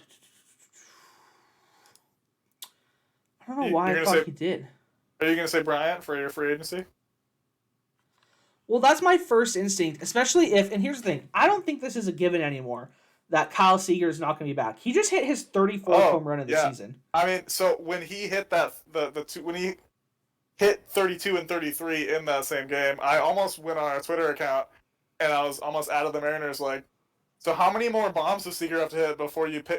[SPEAKER 4] don't know why I thought he did.
[SPEAKER 5] Are you going to say Bryant for your free agency?
[SPEAKER 4] Well, that's my first instinct, especially if... And here's the thing. I don't think this is a given anymore, that Kyle Seager is not going to be back. He just hit his 34th home run of the season.
[SPEAKER 5] I mean, so when he hit when he hit 32 and 33 in that same game, I almost went on our Twitter account and I was almost out of the Mariners so how many more bombs does Seager have to hit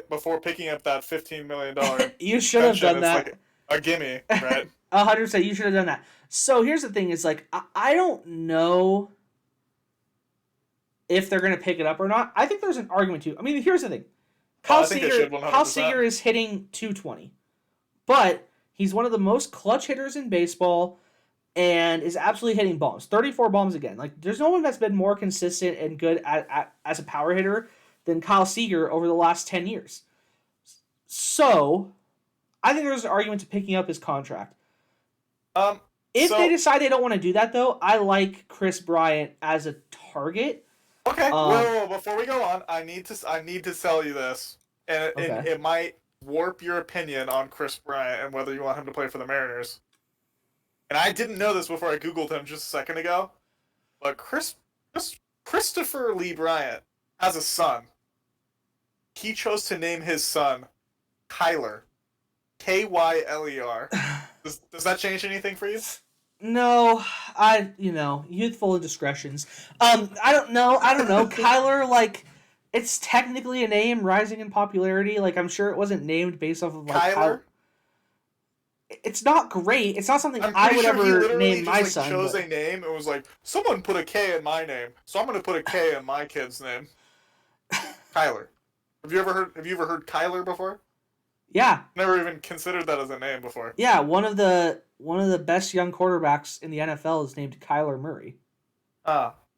[SPEAKER 5] before picking up that $15 million?
[SPEAKER 4] You should have done that.
[SPEAKER 5] A gimme, right?
[SPEAKER 4] 100%. You should have done that. So here's the thing: is I don't know if they're going to pick it up or not. I think there's an argument to. I mean, here's the thing: Kyle Seager is hitting 220, but he's one of the most clutch hitters in baseball. and is absolutely hitting bombs. 34 bombs again. Like, there's no one that's been more consistent and good as a power hitter than Kyle Seager over the last 10 years. So, I think there's an argument to picking up his contract. If they decide they don't want to do that, though, I like Chris Bryant as a target.
[SPEAKER 5] Okay. Well, before we go on, I need to tell you this, and it might warp your opinion on Chris Bryant and whether you want him to play for the Mariners. And I didn't know this before I Googled him just a second ago, but Christopher Lee Bryant has a son. He chose to name his son Kyler. Kyler. Does that change anything for you?
[SPEAKER 4] No, youthful indiscretions. I don't know. Kyler, like, it's technically a name rising in popularity. Like, I'm sure it wasn't named based off of, like,
[SPEAKER 5] Kyler?
[SPEAKER 4] It's not great. It's not something
[SPEAKER 5] I
[SPEAKER 4] would ever name my
[SPEAKER 5] son. He chose a name and was like, someone put a K in my name, so I'm going to put a K in my kid's name. Kyler. Have you ever heard Kyler before?
[SPEAKER 4] Yeah.
[SPEAKER 5] Never even considered that as a name before.
[SPEAKER 4] Yeah, one of the best young quarterbacks in the NFL is named Kyler Murray.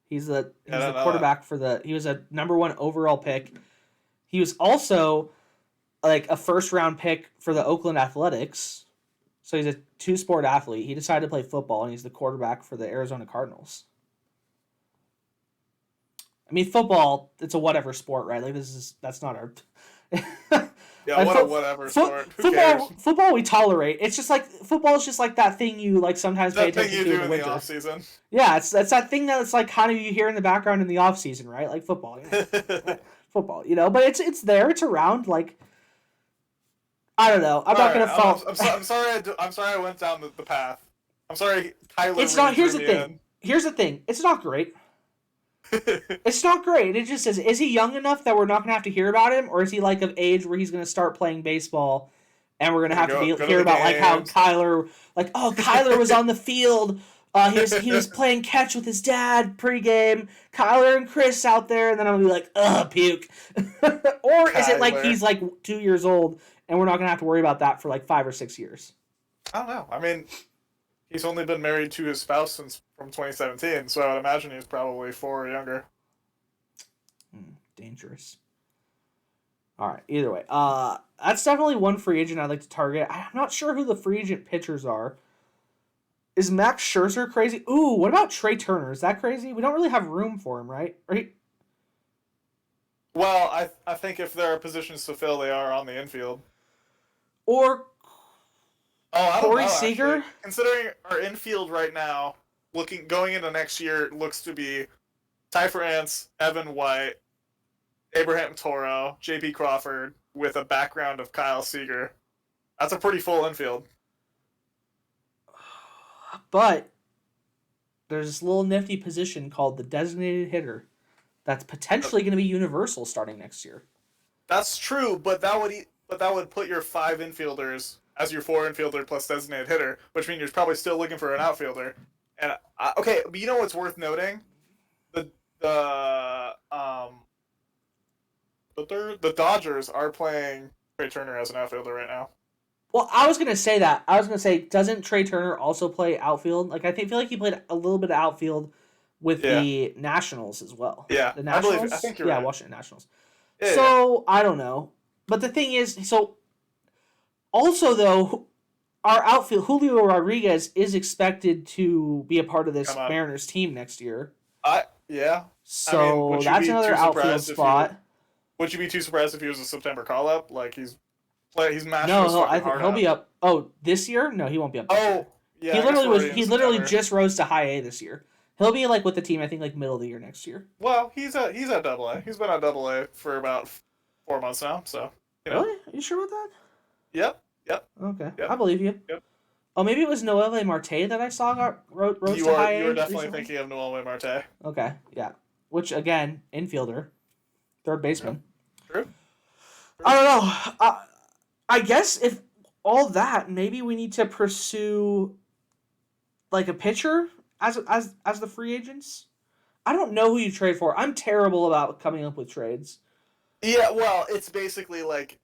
[SPEAKER 4] He's the quarterback he was a number 1 overall pick. He was also like a first round pick for the Oakland Athletics. So he's a 2-sport athlete. He decided to play football, and he's the quarterback for the Arizona Cardinals. I mean, football, it's a whatever sport, right? Like, that's not our...
[SPEAKER 5] Yeah, whatever sport. Who cares?
[SPEAKER 4] Football we tolerate. It's just like, football is just like that thing you, like, sometimes pay attention to in the winter.
[SPEAKER 5] Off season.
[SPEAKER 4] Yeah, it's that thing that's like kind of you hear in the background in the off season, right? Like football. Football, but it's there, it's around, like, I don't know. I'm not gonna fall.
[SPEAKER 5] I'm sorry I went down the path. I'm sorry, Tyler.
[SPEAKER 4] It's not. Here's the thing. It's not great. It's not great. It just says, is he young enough that we're not gonna have to hear about him, or is he like of age where he's gonna start playing baseball, and we're gonna have to hear about like how Kyler, Kyler was on the field. He was playing catch with his dad pregame. Kyler and Chris out there, and then I'm gonna be like, ugh, puke. Or is it like he's like 2 years old? And we're not going to have to worry about that for like 5 or 6 years.
[SPEAKER 5] I don't know. I mean, he's only been married to his spouse from 2017, so I would imagine he's probably 4 or younger.
[SPEAKER 4] Dangerous. All right. Either way, that's definitely one free agent I'd like to target. I'm not sure who the free agent pitchers are. Is Max Scherzer crazy? Ooh, what about Trey Turner? Is that crazy? We don't really have room for him, right?
[SPEAKER 5] Well, I think if there are positions to fill, they are on the infield.
[SPEAKER 4] Or
[SPEAKER 5] Corey
[SPEAKER 4] Seager?
[SPEAKER 5] Actually. Considering our infield right now, going into next year, looks to be Ty France, Evan White, Abraham Toro, J.P. Crawford, with a background of Kyle Seager. That's a pretty full infield.
[SPEAKER 4] But there's this little nifty position called the designated hitter that's potentially going to be universal starting next year.
[SPEAKER 5] That's true, but that would put your 5 infielders as your 4 infielder plus designated hitter, which means you're probably still looking for an outfielder. And okay, but you know what's worth noting? The Dodgers are playing Trey Turner as an outfielder right now.
[SPEAKER 4] Well, I was gonna say that. Doesn't Trey Turner also play outfield? Like, feel like he played a little bit of outfield with the Nationals as well.
[SPEAKER 5] Yeah,
[SPEAKER 4] the Nationals.
[SPEAKER 5] I think you're right.
[SPEAKER 4] Washington Nationals. Yeah, so I don't know, but the thing is, also though, our outfield Julio Rodriguez is expected to be a part of this Mariners team next year.
[SPEAKER 5] Yeah.
[SPEAKER 4] So that's another outfield spot.
[SPEAKER 5] Would you be too surprised if he was a September call up? Like he's mashing
[SPEAKER 4] I think he'll be up. Oh, this year? No, he won't be up.
[SPEAKER 5] Yeah.
[SPEAKER 4] He literally just rose to high A this year. He'll be like with the team, I think, like middle of the year next year.
[SPEAKER 5] Well, he's at Double A. He's been at Double A for about 4 months now. So
[SPEAKER 4] Really? Are you sure about that?
[SPEAKER 5] Yep.
[SPEAKER 4] Okay,
[SPEAKER 5] yep.
[SPEAKER 4] I believe you.
[SPEAKER 5] Yep.
[SPEAKER 4] Oh, maybe it was Noelle Marte that I saw rose to high A.
[SPEAKER 5] You are definitely
[SPEAKER 4] recently?
[SPEAKER 5] thinking of Noelle Marte.
[SPEAKER 4] Okay, yeah. Which again, infielder, third baseman.
[SPEAKER 5] True.
[SPEAKER 4] I don't know. I guess if all that, maybe we need to pursue like a pitcher as the free agents. I don't know who you trade for. I'm terrible about coming up with trades.
[SPEAKER 5] Yeah, well, it's basically like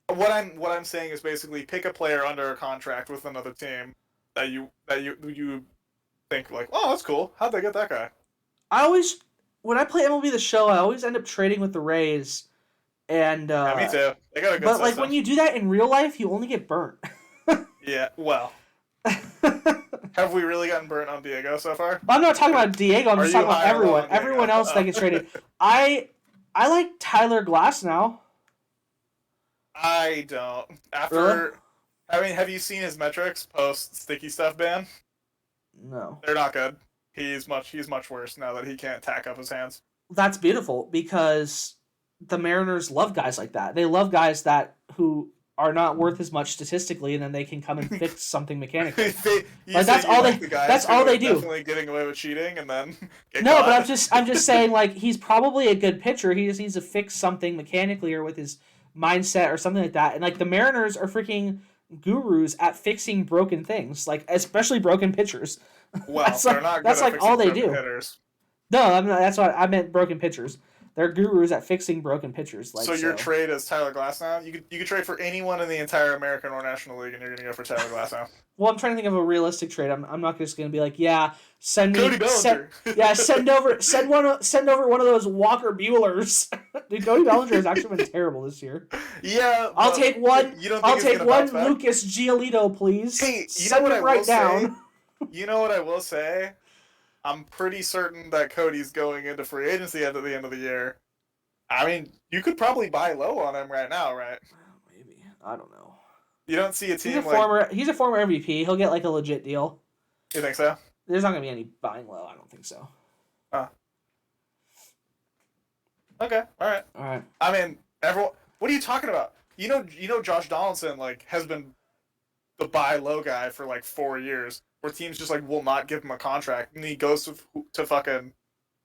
[SPEAKER 5] what I'm saying is basically pick a player under a contract with another team that you think like, oh, that's cool. How'd they get that guy?
[SPEAKER 4] When I play MLB The Show, I always end up trading with the Rays, and
[SPEAKER 5] Yeah, me too. They got a good
[SPEAKER 4] but
[SPEAKER 5] system.
[SPEAKER 4] like when you do that in real life, you only get burnt.
[SPEAKER 5] Yeah, well, have we really gotten burnt on Diego so far?
[SPEAKER 4] I'm not talking about Diego. I'm
[SPEAKER 5] Are
[SPEAKER 4] just
[SPEAKER 5] you
[SPEAKER 4] talking about
[SPEAKER 5] high or low
[SPEAKER 4] everyone.
[SPEAKER 5] on Diego?
[SPEAKER 4] Everyone else that gets traded. I like Tyler Glass now.
[SPEAKER 5] I don't.
[SPEAKER 4] Really?
[SPEAKER 5] I mean, have you seen his metrics post sticky stuff ban?
[SPEAKER 4] No.
[SPEAKER 5] They're not good. He's much worse now that he can't tack up his hands.
[SPEAKER 4] That's beautiful because the Mariners love guys like that. They love guys who are not worth as much statistically, and then they can come and fix something mechanically. That's all they do.
[SPEAKER 5] Definitely getting away with cheating, and then
[SPEAKER 4] no, but I'm just saying, like, he's probably a good pitcher. He just needs to fix something mechanically or with his mindset or something like that. And like the Mariners are freaking gurus at fixing broken things, like especially broken pitchers.
[SPEAKER 5] Well, that's
[SPEAKER 4] like all they do.
[SPEAKER 5] Hitters.
[SPEAKER 4] No, that's what I meant. Broken pitchers. They're gurus at fixing broken pitchers. Like,
[SPEAKER 5] so your trade is Tyler Glass now? You could trade for anyone in the entire American or National League, and you're going to go for Tyler Glass now?
[SPEAKER 4] Well, I'm trying to think of a realistic trade. I'm not just going to be like, yeah, send
[SPEAKER 5] Cody Bellinger.
[SPEAKER 4] send over one of those Walker Buellers. Dude, Cody Bellinger has actually been terrible this year.
[SPEAKER 5] Yeah,
[SPEAKER 4] I'll take one.
[SPEAKER 5] I'll take
[SPEAKER 4] one Lucas Giolito, please.
[SPEAKER 5] Hey,
[SPEAKER 4] send him right down.
[SPEAKER 5] You know what I will say? I'm pretty certain that Cody's going into free agency at the end of the year. I mean, you could probably buy low on him right now, right?
[SPEAKER 4] Maybe. I don't know.
[SPEAKER 5] You don't see a team
[SPEAKER 4] He's a former MVP. He'll get like a legit deal.
[SPEAKER 5] You think so?
[SPEAKER 4] There's not going to be any buying low. I don't think so.
[SPEAKER 5] Okay. All right. I mean, everyone. What are you talking about? You know, Josh Donaldson has been the buy low guy for like 4 years, where teams just like will not give him a contract, and he goes to fucking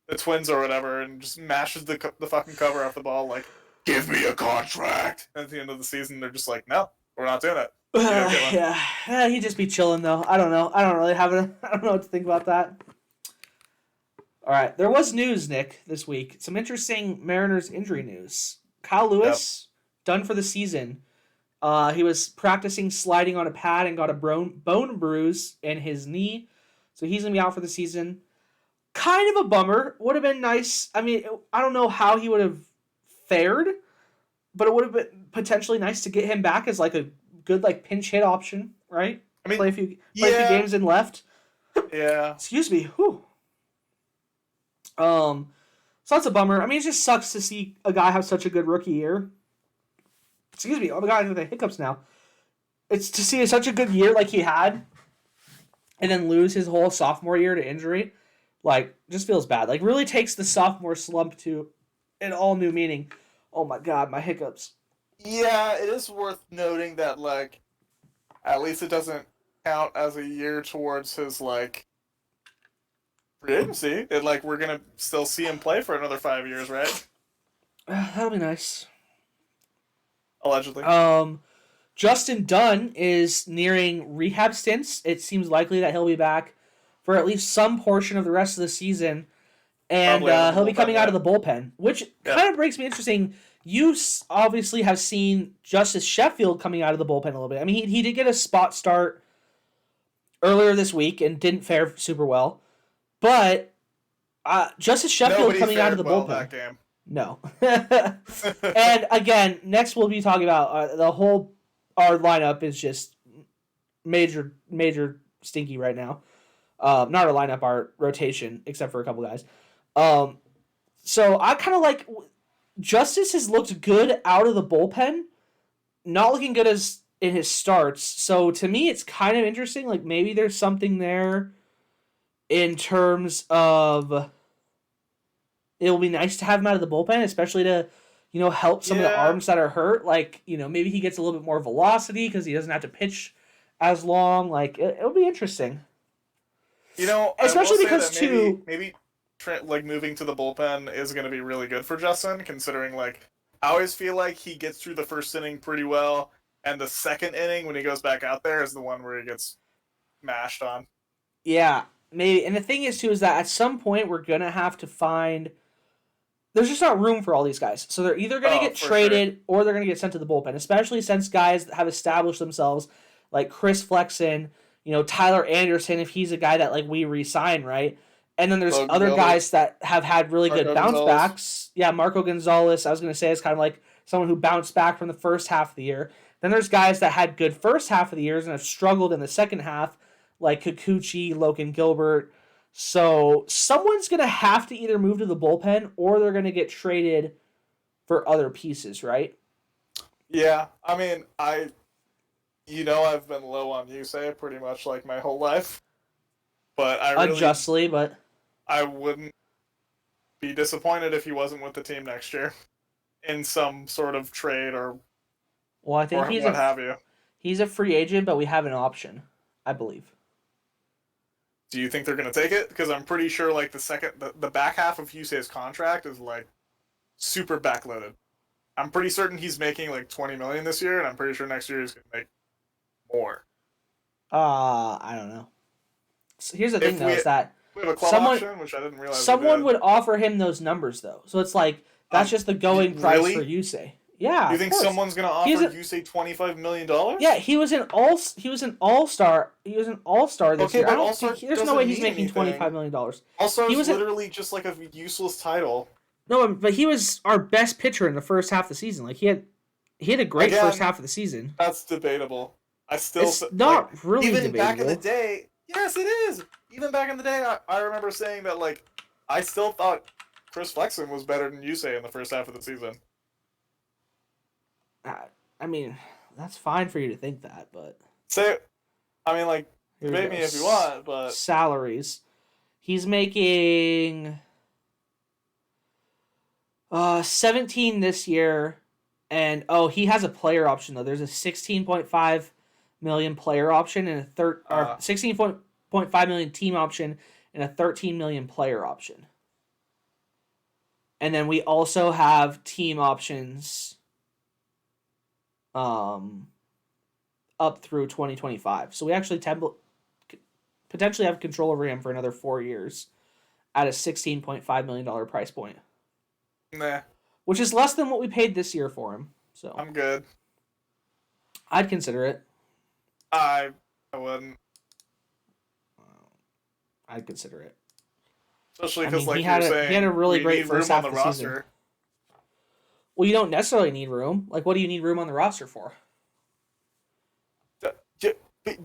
[SPEAKER 5] the Twins or whatever, and just mashes the fucking cover off the ball like, give me a contract. And at the end of the season, they're just like, no, we're not doing it.
[SPEAKER 4] Yeah, he'd just be chilling though. I don't know. I don't know what to think about that. All right, there was news, Nick, this week. Some interesting Mariners injury news. Kyle Lewis done for the season. He was practicing sliding on a pad and got a bone bruise in his knee, so he's gonna be out for the season. Kind of a bummer. Would have been nice. I mean, I don't know how he would have fared, but it would have been potentially nice to get him back as like a good like pinch hit option, right? I mean, play a few games in left.
[SPEAKER 5] Yeah.
[SPEAKER 4] Excuse me. Whew. So that's a bummer. I mean, it just sucks to see a guy have such a good rookie year. Excuse me, I'm a guy with the hiccups now. It's to see such a good year like he had, and then lose his whole sophomore year to injury. Like, just feels bad. Like, really takes the sophomore slump to an all new meaning. Oh my god, my hiccups.
[SPEAKER 5] Yeah, it is worth noting that, like, at least it doesn't count as a year towards his, like, free agency. And, like, we're gonna still see him play for another 5 years, right?
[SPEAKER 4] That'll be nice.
[SPEAKER 5] Allegedly.
[SPEAKER 4] Justin Dunn is nearing rehab stints. It seems likely that he'll be back for at least some portion of the rest of the season. And he'll be coming out of the bullpen, which kind of breaks me interesting. You obviously have seen Justice Sheffield coming out of the bullpen a little bit. I mean, he did get a spot start earlier this week and didn't fare super well. But Justice Sheffield coming out of the bullpen.
[SPEAKER 5] That game.
[SPEAKER 4] No. And again, next we'll be talking about our lineup is just major stinky right now. Not our lineup, our rotation, except for a couple guys. So I kind of like Justice has looked good out of the bullpen, not looking good as in his starts. So to me, it's kind of interesting. Like maybe there's something there in terms of it will be nice to have him out of the bullpen, especially to help some of the arms that are hurt. Like maybe he gets a little bit more velocity because he doesn't have to pitch as long. Like it'll be interesting.
[SPEAKER 5] Especially because maybe like moving to the bullpen is going to be really good for Justin, considering like I always feel like he gets through the first inning pretty well, and the second inning when he goes back out there is the one where he gets mashed on. Yeah,
[SPEAKER 4] maybe. And the thing is too is that at some point we're gonna have to find. There's just not room for all these guys, so they're either gonna get traded or they're gonna get sent to the bullpen. Especially since guys have established themselves, like Chris Flexen, Tyler Anderson, if he's a guy that like we re-sign, right? And then there's
[SPEAKER 5] Logan
[SPEAKER 4] other
[SPEAKER 5] Gilbert.
[SPEAKER 4] guys that have had really
[SPEAKER 5] Marco
[SPEAKER 4] good bounce
[SPEAKER 5] Gonzalez.
[SPEAKER 4] backs. Yeah, Marco Gonzalez, I was going to say, is kind of like someone who bounced back from the first half of the year. Then there's guys that had good first half of the years and have struggled in the second half, like Kikuchi, Logan Gilbert. So someone's going to have to either move to the bullpen or they're going to get traded for other pieces, right?
[SPEAKER 5] Yeah, I mean, I've been low on Yusei pretty much like my whole life, but
[SPEAKER 4] Unjustly, but
[SPEAKER 5] I wouldn't be disappointed if he wasn't with the team next year in some sort of trade or
[SPEAKER 4] I think
[SPEAKER 5] what have you.
[SPEAKER 4] He's a free agent, but we have an option, I believe.
[SPEAKER 5] Do you think they're going to take it? Because I'm pretty sure like the back half of Yusei's contract is like super backloaded. I'm pretty certain he's making like $20 million this year, and I'm pretty sure next year he's going to make more.
[SPEAKER 4] I don't know. So here's the thing, though, is that
[SPEAKER 5] we have a club option, which I didn't realize.
[SPEAKER 4] Someone would offer him those numbers, though. So it's like that's just the going price for Yusei. Yeah.
[SPEAKER 5] You think someone's going to offer Yusei $25 million?
[SPEAKER 4] Yeah, he was an all-star. He was an all-star this year. There's no way he's making $25 million.
[SPEAKER 5] All-star is literally just like a useless title.
[SPEAKER 4] No, but he was our best pitcher in the first half of the season. Like he had a great first half of the season.
[SPEAKER 5] That's debatable. It's
[SPEAKER 4] not really
[SPEAKER 5] even
[SPEAKER 4] debatable.
[SPEAKER 5] Back in the day. Yes, it is. Even back in the day, I remember saying that like I still thought Chris Flexen was better than Yusei in the first half of the season.
[SPEAKER 4] I mean, that's fine for you to think that, but
[SPEAKER 5] debate me if you want, but
[SPEAKER 4] salaries. He's making 17 this year, and he has a player option though. There's a 16.5 million player option and a 16.5 million team option and a 13 million player option. And then we also have team options up through 2025. So we actually potentially have control over him for another 4 years at a $16.5 million price point.
[SPEAKER 5] Nah.
[SPEAKER 4] Which is less than what we paid this year for him. So
[SPEAKER 5] I'm good.
[SPEAKER 4] I'd consider it.
[SPEAKER 5] I wouldn't.
[SPEAKER 4] I'd consider it.
[SPEAKER 5] Especially because, he had
[SPEAKER 4] a really great first half of the roster. Well, you don't necessarily need room. Like, what do you need room on the roster for?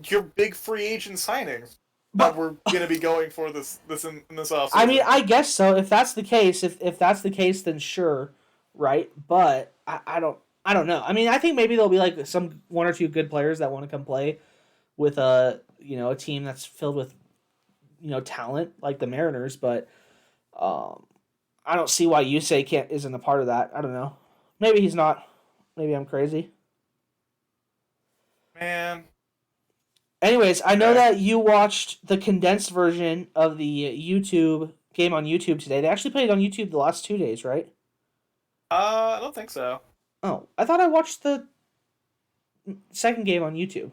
[SPEAKER 5] Your big free agent signings that we're going to be going for this offseason.
[SPEAKER 4] I mean, I guess so. If that's the case, if that's the case, then sure, right? But I don't know. I mean, I think maybe there'll be like some one or two good players that want to come play with a team that's filled with talent like the Mariners, but I don't see why Yusei isn't a part of that. I don't know. Maybe he's not. Maybe I'm crazy.
[SPEAKER 5] Man.
[SPEAKER 4] Anyways, I know that you watched the condensed version of the YouTube game on YouTube today. They actually played on YouTube the last 2 days, right?
[SPEAKER 5] I don't think so.
[SPEAKER 4] Oh, I thought I watched the second game on YouTube.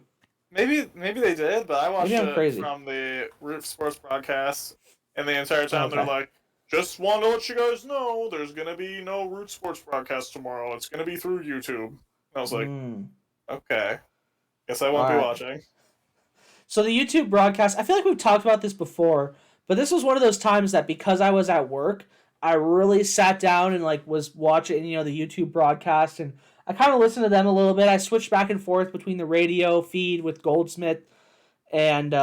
[SPEAKER 5] Maybe they did, but I watched
[SPEAKER 4] it
[SPEAKER 5] from the Root Sports broadcast, and the entire time they're like, just want to let you guys know there's going to be no Root Sports broadcast tomorrow. It's going to be through YouTube. And I was like, okay. Guess I won't be watching.
[SPEAKER 4] So the YouTube broadcast, I feel like we've talked about this before, but this was one of those times that because I was at work, I really sat down and was watching, the YouTube broadcast, and I kind of listened to them a little bit. I switched back and forth between the radio feed with Goldsmith and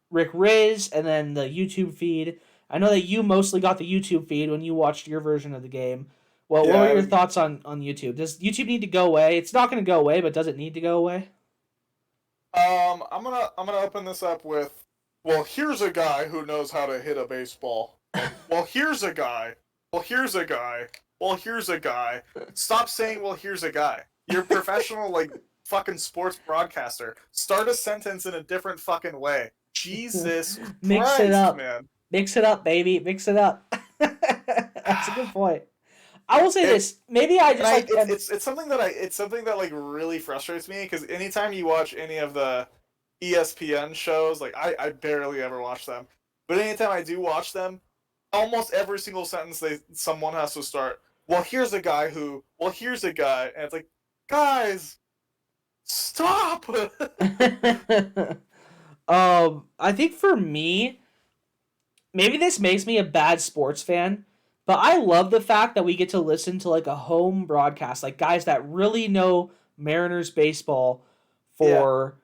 [SPEAKER 4] Rick Riz, and then the YouTube feed. I know that you mostly got the YouTube feed when you watched your version of the game. Well, what were your thoughts on YouTube? Does YouTube need to go away? It's not going to go away, but does it need to go away?
[SPEAKER 5] I'm gonna open this up with, well, here's a guy who knows how to hit a baseball. Well, here's a guy. Well, here's a guy. Well, here's a guy. Stop saying, well, here's a guy. You're a professional, fucking sports broadcaster. Start a sentence in a different fucking way. Jesus Christ,
[SPEAKER 4] it up,
[SPEAKER 5] man.
[SPEAKER 4] Mix it up, baby. Mix it up. That's a good point. I will say this. Maybe I just
[SPEAKER 5] it's something that really frustrates me, because anytime you watch any of the ESPN shows, I barely ever watch them, but anytime I do watch them, almost every single sentence someone has to start, well, here's a guy who, well, here's a guy, and it's like, guys, stop.
[SPEAKER 4] I think for me, maybe this makes me a bad sports fan, but I love the fact that we get to listen to like a home broadcast, like guys that really know Mariners baseball for,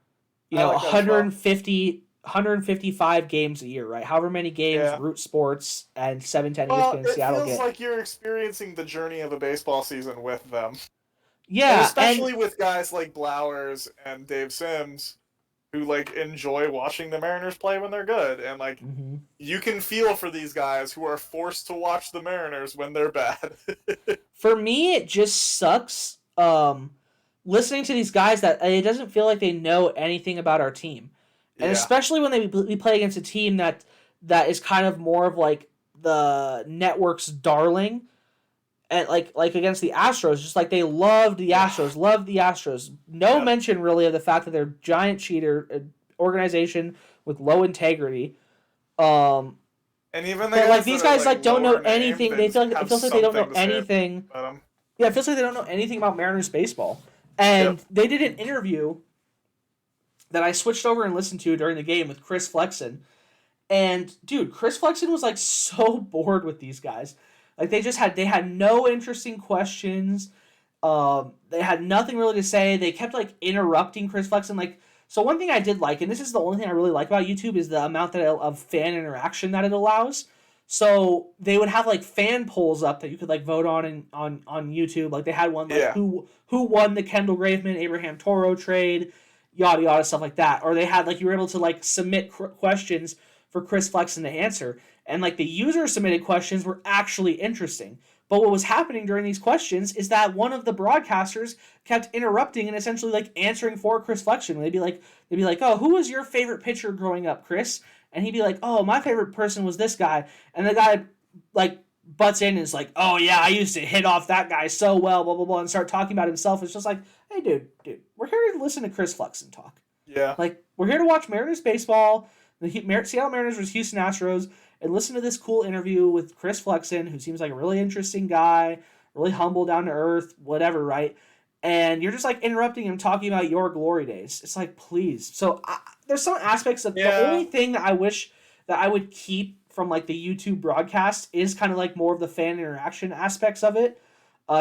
[SPEAKER 5] I like that as well.
[SPEAKER 4] 155 games a year, right? However many games Root Sports and 710
[SPEAKER 5] Well,
[SPEAKER 4] ESPN
[SPEAKER 5] it
[SPEAKER 4] Seattle
[SPEAKER 5] feels
[SPEAKER 4] get.
[SPEAKER 5] like you're experiencing the journey of a baseball season with them.
[SPEAKER 4] Yeah,
[SPEAKER 5] And especially with guys like Blowers and Dave Sims, who like enjoy watching the Mariners play when they're good, and like you can feel for these guys who are forced to watch the Mariners when they're bad.
[SPEAKER 4] For me, it just sucks listening to these guys that it doesn't feel like they know anything about our team, and especially when we play against a team that is kind of more of like the network's darling. And like against the Astros, just like they loved the Astros, No mention really of the fact that they're a giant cheater organization with low integrity.
[SPEAKER 5] And even
[SPEAKER 4] like these guys like don't know
[SPEAKER 5] name,
[SPEAKER 4] anything. They feel like it feels like they don't know anything. Yeah, it feels like they don't know anything about Mariners baseball. And they did an interview that I switched over and listened to during the game with Chris Flexen. And dude, Chris Flexen was like so bored with these guys. Like they had no interesting questions. They had nothing really to say. They kept like interrupting Chris Flexen. Like, so one thing I did like, and this is the only thing I really like about YouTube, is the amount of fan interaction that it allows. So they would have like fan polls up that you could like vote on YouTube. Like they had one like who won the Kendall Graveman Abraham Toro trade, yada yada, stuff like that. Or they had like you were able to like submit questions for Chris Flexen to answer. And like the user submitted questions were actually interesting. But what was happening during these questions is that one of the broadcasters kept interrupting and essentially like answering for Chris Flexen. They'd be like, "Oh, who was your favorite pitcher growing up, Chris?" And he'd be like, "Oh, my favorite person was this guy." And the guy like butts in and is like, "Oh yeah, I used to hit off that guy so well, blah blah blah," and start talking about himself. It's just like, hey dude, we're here to listen to Chris Flexen talk.
[SPEAKER 5] Yeah.
[SPEAKER 4] Like we're here to watch Mariners baseball. The Seattle Mariners versus Houston Astros. And listen to this cool interview with Chris Flexen, who seems like a really interesting guy, really humble, down to earth, whatever, right? And you're just like interrupting him talking about your glory days. It's like, please. So there's some aspects of the only thing that I wish that I would keep from like the YouTube broadcast is kind of like more of the fan interaction aspects of it.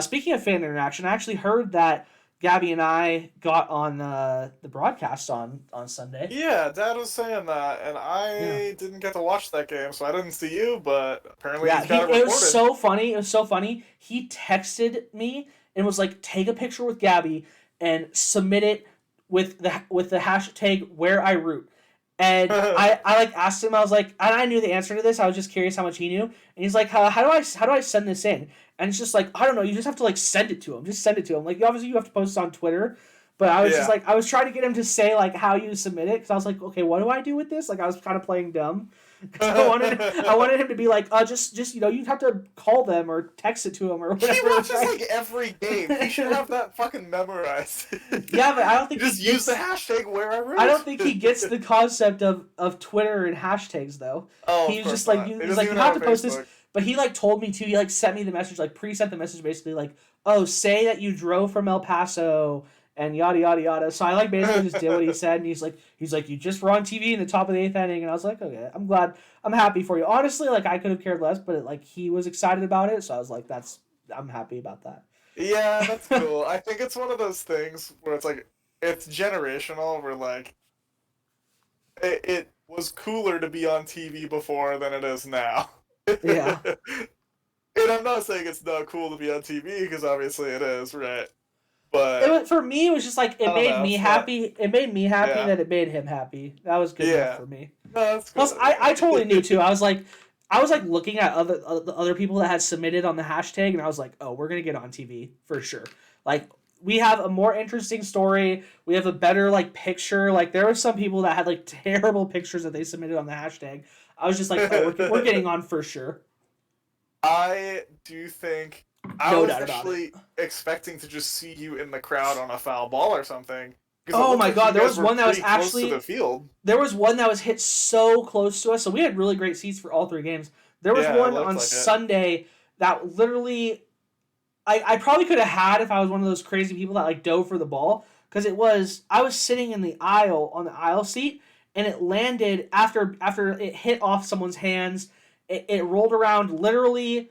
[SPEAKER 4] Speaking of fan interaction, I actually heard that Gabby and I got on the broadcast on Sunday.
[SPEAKER 5] Yeah, Dad was saying that, and I didn't get to watch that game, so I didn't see you, but apparently he's got it recorded.
[SPEAKER 4] It was so funny. It was so funny. He texted me and was like, take a picture with Gabby and submit it with the hashtag where I root. And I like asked him, I was like, and I knew the answer to this. I was just curious how much he knew. And he's like, how do I send this in? And it's just like, I don't know. You just have to like send it to him. Just send it to him. Like obviously you have to post it on Twitter. But I was just like, I was trying to get him to say like how you submit it. Because I was like, okay, what do I do with this? Like I was kind of playing dumb. I wanted him to be like, just you have to call them or text it to him or whatever.
[SPEAKER 5] He watches like every game. He should have that fucking memorized.
[SPEAKER 4] Yeah, but I don't think
[SPEAKER 5] just use the hashtag where I root.
[SPEAKER 4] I don't think he gets the concept of Twitter and hashtags though.
[SPEAKER 5] Oh,
[SPEAKER 4] he's just like you have to post this. But he like told me to. He like sent me the message, like pre-sent the message, basically like, oh, say that you drove from El Paso. And yada yada yada. So I like basically just did what he said, and he's like you just were on TV in the top of the 8th inning, and I was like, okay, I'm glad, I'm happy for you. Honestly, like I could have cared less, but like he was excited about it, so I was like, I'm happy about that.
[SPEAKER 5] Yeah, that's cool. I think it's one of those things where it's like it's generational. Where like it was cooler to be on TV before than it is now.
[SPEAKER 4] Yeah.
[SPEAKER 5] And I'm not saying it's not cool to be on TV because obviously it is, right? But
[SPEAKER 4] for me, it was just like it made me happy. It made me happy that it made him happy. That was good enough for me.
[SPEAKER 5] No, that's cool.
[SPEAKER 4] Plus, I totally knew too. I was like looking at other people that had submitted on the hashtag, and I was like, oh, we're gonna get on TV for sure. Like we have a more interesting story. We have a better like picture. Like there were some people that had like terrible pictures that they submitted on the hashtag. I was just like, oh, we're getting on for sure.
[SPEAKER 5] I do think. I was actually expecting to just see you in the crowd on a foul ball or something.
[SPEAKER 4] Oh my god, there was one that was
[SPEAKER 5] actually to the field.
[SPEAKER 4] There was one that was hit so close to us, so we had really great seats for all 3 games. There was one on Sunday that literally I probably could have had if I was one of those crazy people that like dove for the ball, because I was sitting in the aisle on the aisle seat, and it landed after it hit off someone's hands. It rolled around literally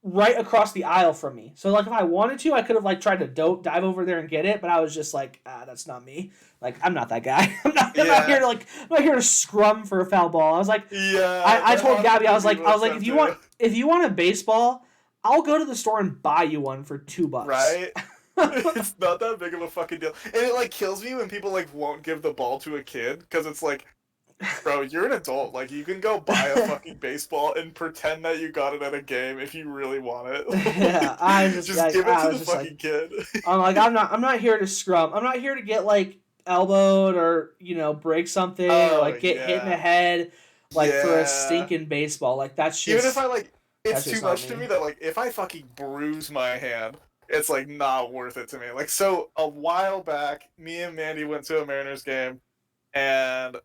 [SPEAKER 4] right across the aisle from me. So like if I wanted to, I could have like tried to dive over there and get it, but I was just like, that's not me. Like I'm not that guy. I'm not here to I'm not here to scrum for a foul ball. I was like, I told Gabby, I was like, if you want a baseball, I'll go to the store and buy you one for $2.
[SPEAKER 5] Right? It's not that big of a fucking deal. And it like kills me when people like won't give the ball to a kid, because it's like, bro, you're an adult. Like, you can go buy a fucking baseball and pretend that you got it at a game if you really want it.
[SPEAKER 4] Yeah, I just
[SPEAKER 5] give it to the fucking kid.
[SPEAKER 4] I'm like, I'm not here to scrum. I'm not here to get like elbowed or break something or like get hit in the head for a stinking baseball. Like that's just
[SPEAKER 5] even if I like, it's too much to me that like if I fucking bruise my hand, it's like not worth it to me. Like, so a while back, me and Mandy went to a Mariners game, and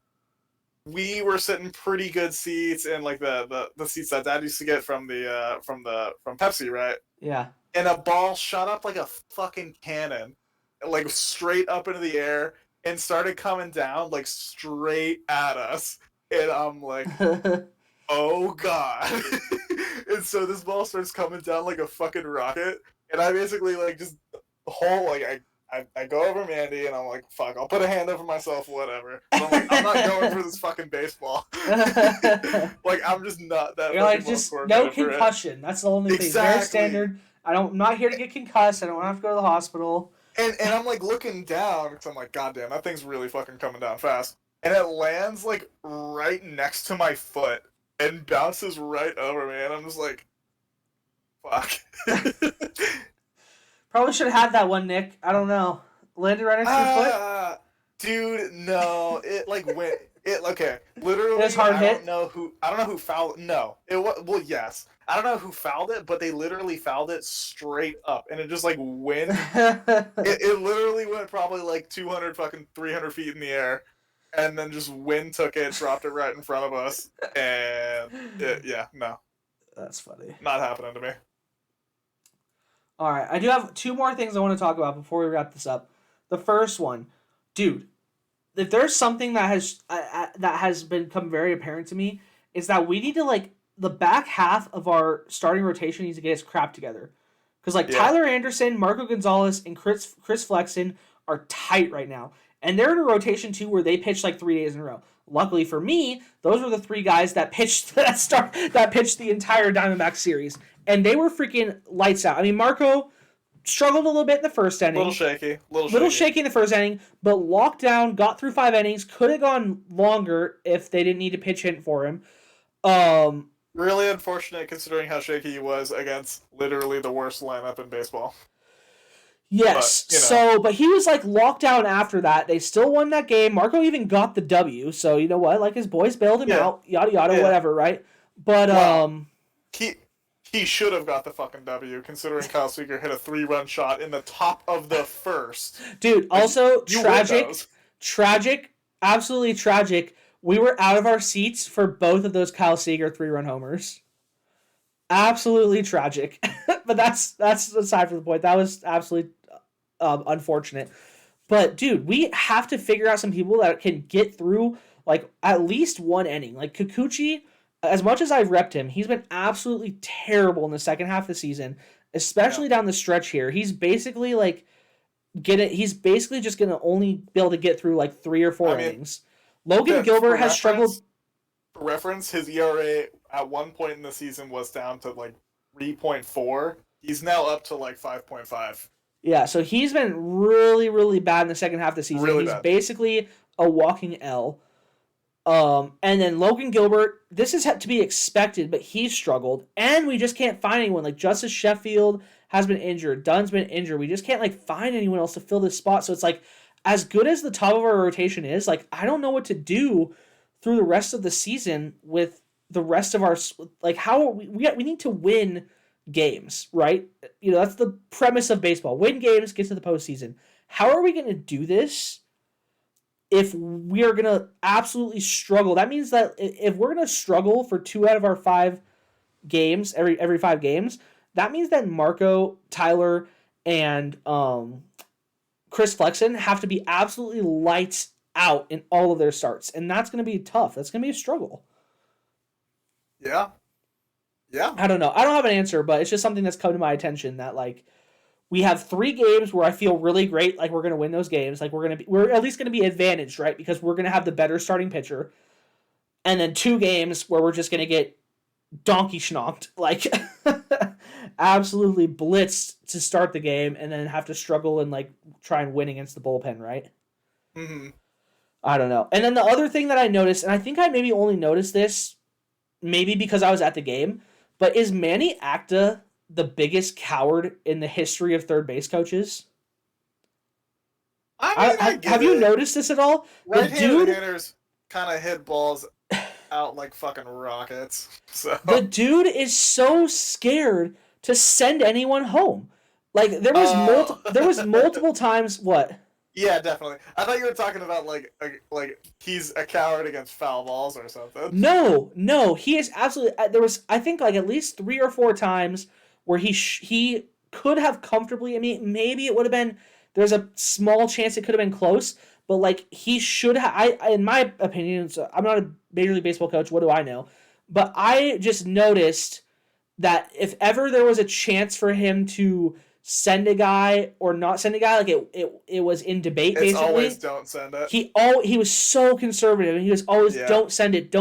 [SPEAKER 5] we were sitting pretty good seats in like the seats that Dad used to get from Pepsi, right?
[SPEAKER 4] Yeah.
[SPEAKER 5] And a ball shot up like a fucking cannon, like straight up into the air, and started coming down like straight at us. And I'm like, oh god. And so this ball starts coming down like a fucking rocket, and I basically like just I go over Mandy and I'm like, fuck, I'll put a hand over myself, whatever. But I'm like, I'm not going for this fucking baseball. Like, I'm just not that.
[SPEAKER 4] You're like, just no concussion. That's the only thing. Very standard. I'm not here to get concussed. I don't have to go to the hospital.
[SPEAKER 5] And I'm like looking down because I'm like, god damn, that thing's really fucking coming down fast. And it lands like right next to my foot and bounces right over me. And I'm just like, fuck.
[SPEAKER 4] Probably should have had that one, Nick. I don't know. Landed right next to your foot?
[SPEAKER 5] Dude, no. It like went. Okay. Literally,
[SPEAKER 4] it was hard hit?
[SPEAKER 5] I don't know who fouled it. No. It was, well, yes. I don't know who fouled it, but they literally fouled it straight up. And it just like went. it literally went probably like 200 fucking 300 feet in the air. And then just wind took it, dropped it right in front of us. And no.
[SPEAKER 4] That's funny.
[SPEAKER 5] Not happening to me.
[SPEAKER 4] All right, I do have two more things I want to talk about before we wrap this up. The first one, dude, if there's something that has become very apparent to me, is that we need to the back half of our starting rotation needs to get its crap together, because Tyler Anderson, Marco Gonzalez, and Chris Flexen are tight right now, and they're in a rotation too where they pitched 3 days in a row. Luckily for me, those were the 3 guys that pitched that pitched the entire Diamondback series. And they were freaking lights out. I mean, Marco struggled a little bit in the first inning.
[SPEAKER 5] Little shaky
[SPEAKER 4] in the first inning, but locked down, got through 5 innings. Could have gone longer if they didn't need to pitch hit for him.
[SPEAKER 5] Really unfortunate considering how shaky he was against literally the worst lineup in baseball.
[SPEAKER 4] Yes. But he was locked down after that. They still won that game. Marco even got the W. So you know what? His boys bailed him out. Yada yada, whatever, right? But
[SPEAKER 5] He should have got the fucking W, considering Kyle Seager hit a 3-run shot in the top of the first.
[SPEAKER 4] Dude, also tragic, absolutely tragic. We were out of our seats for both of those Kyle Seager 3-run homers. Absolutely tragic. But that's aside from the point. That was absolutely unfortunate. But dude, we have to figure out some people that can get through at least one inning. Kikuchi, as much as I've repped him, he's been absolutely terrible in the second half of the season, especially down the stretch here. He's basically he's basically just going to only be able to get through 3 or 4 innings. Logan Gilbert has struggled.
[SPEAKER 5] For reference, his ERA at one point in the season was down to 3.4. He's now up to 5.5.
[SPEAKER 4] Yeah, so he's been really, really bad in the second half of the season.
[SPEAKER 5] Really
[SPEAKER 4] he's
[SPEAKER 5] bad.
[SPEAKER 4] Basically a walking L. And then Logan Gilbert, this is to be expected, but he's struggled. And we just can't find anyone. Justice Sheffield has been injured. Dunn's been injured. We just can't find anyone else to fill this spot. So it's as good as the top of our rotation is, I don't know what to do through the rest of the season with the rest of our, how are we need to win games, right? That's the premise of baseball. Win games, get to the postseason. How are we going to do this if we are going to absolutely struggle? That means that if we're going to struggle for 2 out of our 5 games, every 5 games, that means that Marco, Tyler, and Chris Flexen have to be absolutely lights out in all of their starts, and that's going to be tough. That's going to be a struggle.
[SPEAKER 5] Yeah.
[SPEAKER 4] I don't know. I don't have an answer, but it's just something that's come to my attention that like we have 3 games where I feel really great, like we're going to win those games, like we're at least going to be advantaged, right? Because we're going to have the better starting pitcher. And then 2 games where we're just going to get donkey schnocked, like absolutely blitzed to start the game, and then have to struggle and like try and win against the bullpen, right?
[SPEAKER 5] Mm-hmm.
[SPEAKER 4] I don't know. And then the other thing that I noticed, and I think I maybe only noticed this maybe because I was at the game, but is Manny Acta the biggest coward in the history of third base coaches?
[SPEAKER 5] I mean,
[SPEAKER 4] have you noticed this at all?
[SPEAKER 5] Right-handed hitters kind of hit balls out like fucking rockets. So
[SPEAKER 4] the dude is so scared to send anyone home. Like there was multiple times. What?
[SPEAKER 5] Yeah, definitely. I thought you were talking about like he's a coward against foul balls or something.
[SPEAKER 4] No, he is absolutely. There was, I think, like at least 3 or 4 times where he could have comfortably. I mean, maybe it would have been. There's a small chance it could have been close, but like he should have. I in my opinion, so I'm not a Major League Baseball coach. What do I know? But I just noticed that if ever there was a chance for him to send a guy or not send a guy, like it was in debate.
[SPEAKER 5] It's
[SPEAKER 4] basically,
[SPEAKER 5] always don't send it.
[SPEAKER 4] He was so conservative, and he was always don't send it.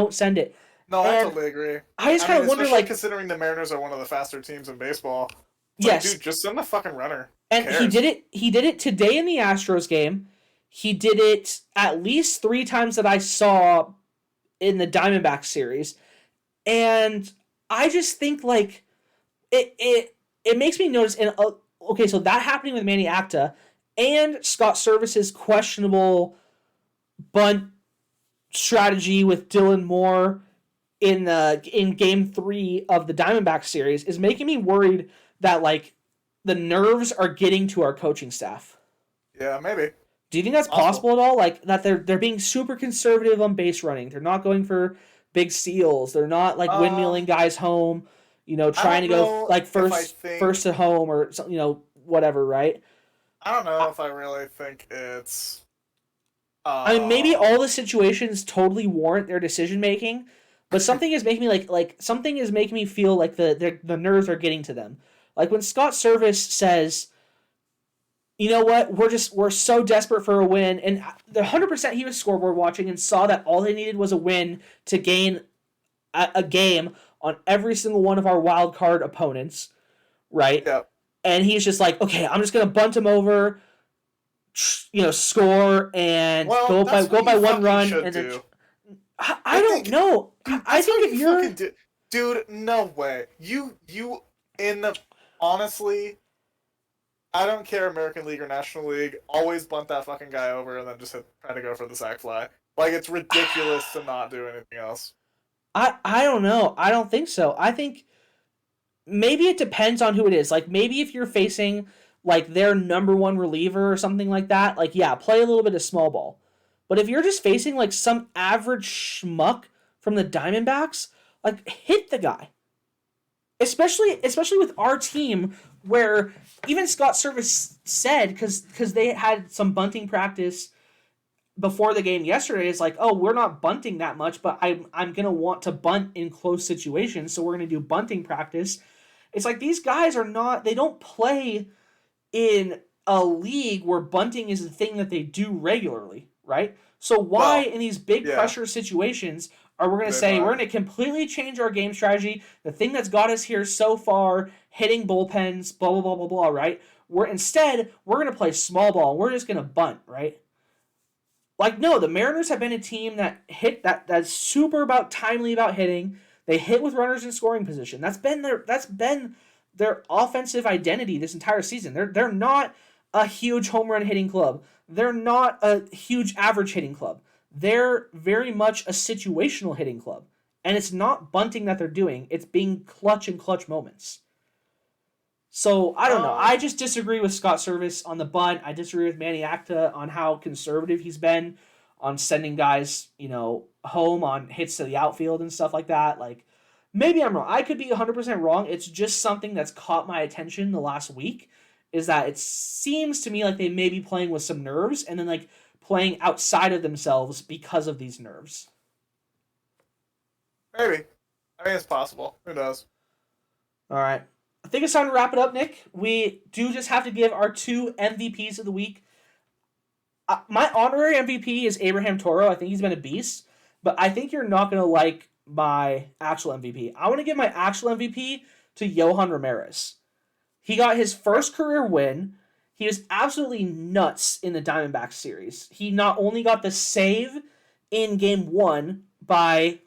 [SPEAKER 5] No, I totally agree.
[SPEAKER 4] I just kind of wonder, like,
[SPEAKER 5] considering the Mariners are one of the faster teams in baseball.
[SPEAKER 4] Yes,
[SPEAKER 5] like, dude, just send the fucking runner.
[SPEAKER 4] And he did it. He did it today in the Astros game. He did it at least 3 times that I saw in the Diamondbacks series, and I just think like it makes me notice. And okay, so that happening with Manny Acta and Scott Service's questionable bunt strategy with Dylan Moore in Game 3 of the Diamondbacks series is making me worried that like the nerves are getting to our coaching staff.
[SPEAKER 5] Yeah, maybe.
[SPEAKER 4] Do you think that's possible at all? Like that they're being super conservative on base running. They're not going for big steals. They're not like windmilling guys home. Trying to go like first at home or something. Whatever, right?
[SPEAKER 5] I don't know if I really think it's.
[SPEAKER 4] I mean, maybe all the situations totally warrant their decision making, but something is making me like something is making me feel like the nerves are getting to them. Like when Scott Service says, you know what, we're so desperate for a win, and the 100% he was scoreboard watching and saw that all they needed was a win to gain a game on every single one of our wild card opponents, right?
[SPEAKER 5] Yep.
[SPEAKER 4] And he's just like, okay, I'm just gonna bunt him over, score and go by 1 run, and then I don't know.
[SPEAKER 5] Dude,
[SPEAKER 4] I think if you're
[SPEAKER 5] dude, no way. Honestly, I don't care American League or National League. Always bunt that fucking guy over and then just try to go for the sac fly. Like, it's ridiculous to not do anything else.
[SPEAKER 4] I don't know. I don't think so. I think maybe it depends on who it is. Like, maybe if you're facing, like, their number 1 reliever or something like that, like, yeah, play a little bit of small ball. But if you're just facing, like, some average schmuck from the Diamondbacks, like, hit the guy. Especially with our team, where even Scott Service said, because they had some bunting practice before the game yesterday, is like, oh, we're not bunting that much, but I'm going to want to bunt in close situations, so we're going to do bunting practice. It's like these guys they don't play in a league where bunting is the thing that they do regularly, right? So why in these big pressure situations are we going to say we're going to completely change our game strategy, the thing that's got us here so far, hitting bullpens, blah, blah, blah, blah, blah, right? Instead, we're going to play small ball. We're just going to bunt, right? Like, no, the Mariners have been a team that hit that's super timely about hitting. They hit with runners in scoring position. That's been their offensive identity this entire season. They're not a huge home run hitting club. They're not a huge average hitting club. They're very much a situational hitting club. And it's not bunting that they're doing. It's being clutch in clutch moments. So, I don't know. I just disagree with Scott Service on the bunt. I disagree with Manny Acta on how conservative he's been on sending guys, home on hits to the outfield and stuff like that. Like, maybe I'm wrong. I could be 100% wrong. It's just something that's caught my attention the last week, is that it seems to me like they may be playing with some nerves, and then, like, playing outside of themselves because of these nerves.
[SPEAKER 5] Maybe. I mean, it's possible. Who knows?
[SPEAKER 4] All right. I think it's time to wrap it up, Nick. We do just have to give our 2 MVPs of the week. My honorary MVP is Abraham Toro. I think he's been a beast. But I think you're not going to like my actual MVP. I want to give my actual MVP to Yohan Ramirez. He got his first career win. He was absolutely nuts in the Diamondbacks series. He not only got the save in Game 1 by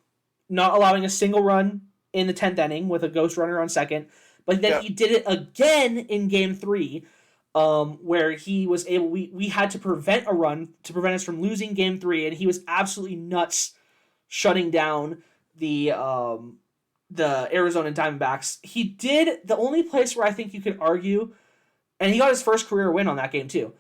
[SPEAKER 4] not allowing a single run in the 10th inning with a ghost runner on second, but then he did it again in Game 3, where he was able. We had to prevent a run to prevent us from losing Game 3, and he was absolutely nuts, shutting down the Arizona Diamondbacks. He did the only place where I think you could argue, and he got his first career win on that game too,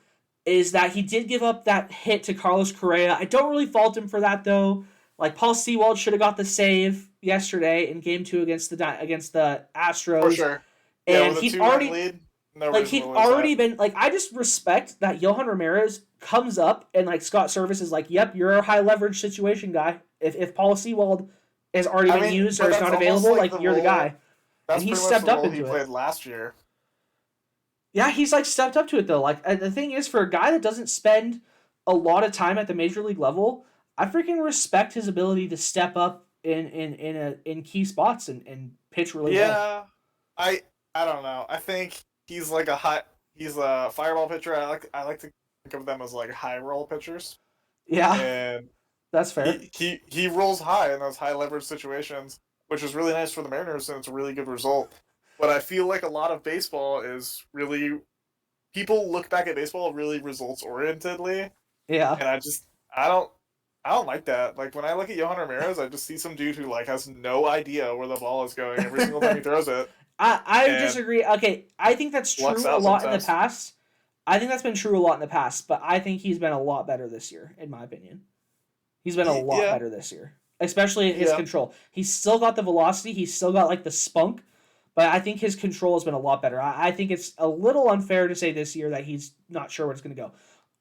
[SPEAKER 4] is that he did give up that hit to Carlos Correa. I don't really fault him for that though. Like Paul Sewald should have got the save yesterday in Game 2 against the Astros.
[SPEAKER 5] For sure.
[SPEAKER 4] And
[SPEAKER 5] with a
[SPEAKER 4] he'd
[SPEAKER 5] 2-run
[SPEAKER 4] already
[SPEAKER 5] lead,
[SPEAKER 4] he'd already been like, I just respect that Yohan Ramirez comes up and like Scott Service is like, yep, you're a high leverage situation guy. If Paul Sewald has already been used or is not available, like you're the guy.
[SPEAKER 5] That's
[SPEAKER 4] and he
[SPEAKER 5] pretty
[SPEAKER 4] stepped
[SPEAKER 5] much the
[SPEAKER 4] up
[SPEAKER 5] role
[SPEAKER 4] into
[SPEAKER 5] he played last year.
[SPEAKER 4] Yeah, he's like stepped up to it though. Like the thing is, for a guy that doesn't spend a lot of time at the major league level, I freaking respect his ability to step up in key spots and pitch really well.
[SPEAKER 5] Yeah, I don't know. I think he's like he's a fireball pitcher. I like to think of them as like high roll pitchers.
[SPEAKER 4] Yeah,
[SPEAKER 5] and
[SPEAKER 4] that's fair.
[SPEAKER 5] He rolls high in those high leverage situations, which is really nice for the Mariners, and it's a really good result. But I feel like a lot of baseball is really, people look back at baseball really results orientedly.
[SPEAKER 4] Yeah,
[SPEAKER 5] and I don't like that. Like when I look at Yohan Ramirez, I just see some dude who like has no idea where the ball is going every single time he throws it.
[SPEAKER 4] I disagree. Okay, I think that's true a lot in the past. I think that's been true a lot in the past, but I think he's been a lot better this year, in my opinion. He's been a lot better this year, especially his control. He's still got the velocity. He's still got like the spunk, but I think his control has been a lot better. I think it's a little unfair to say this year that he's not sure where it's going to go.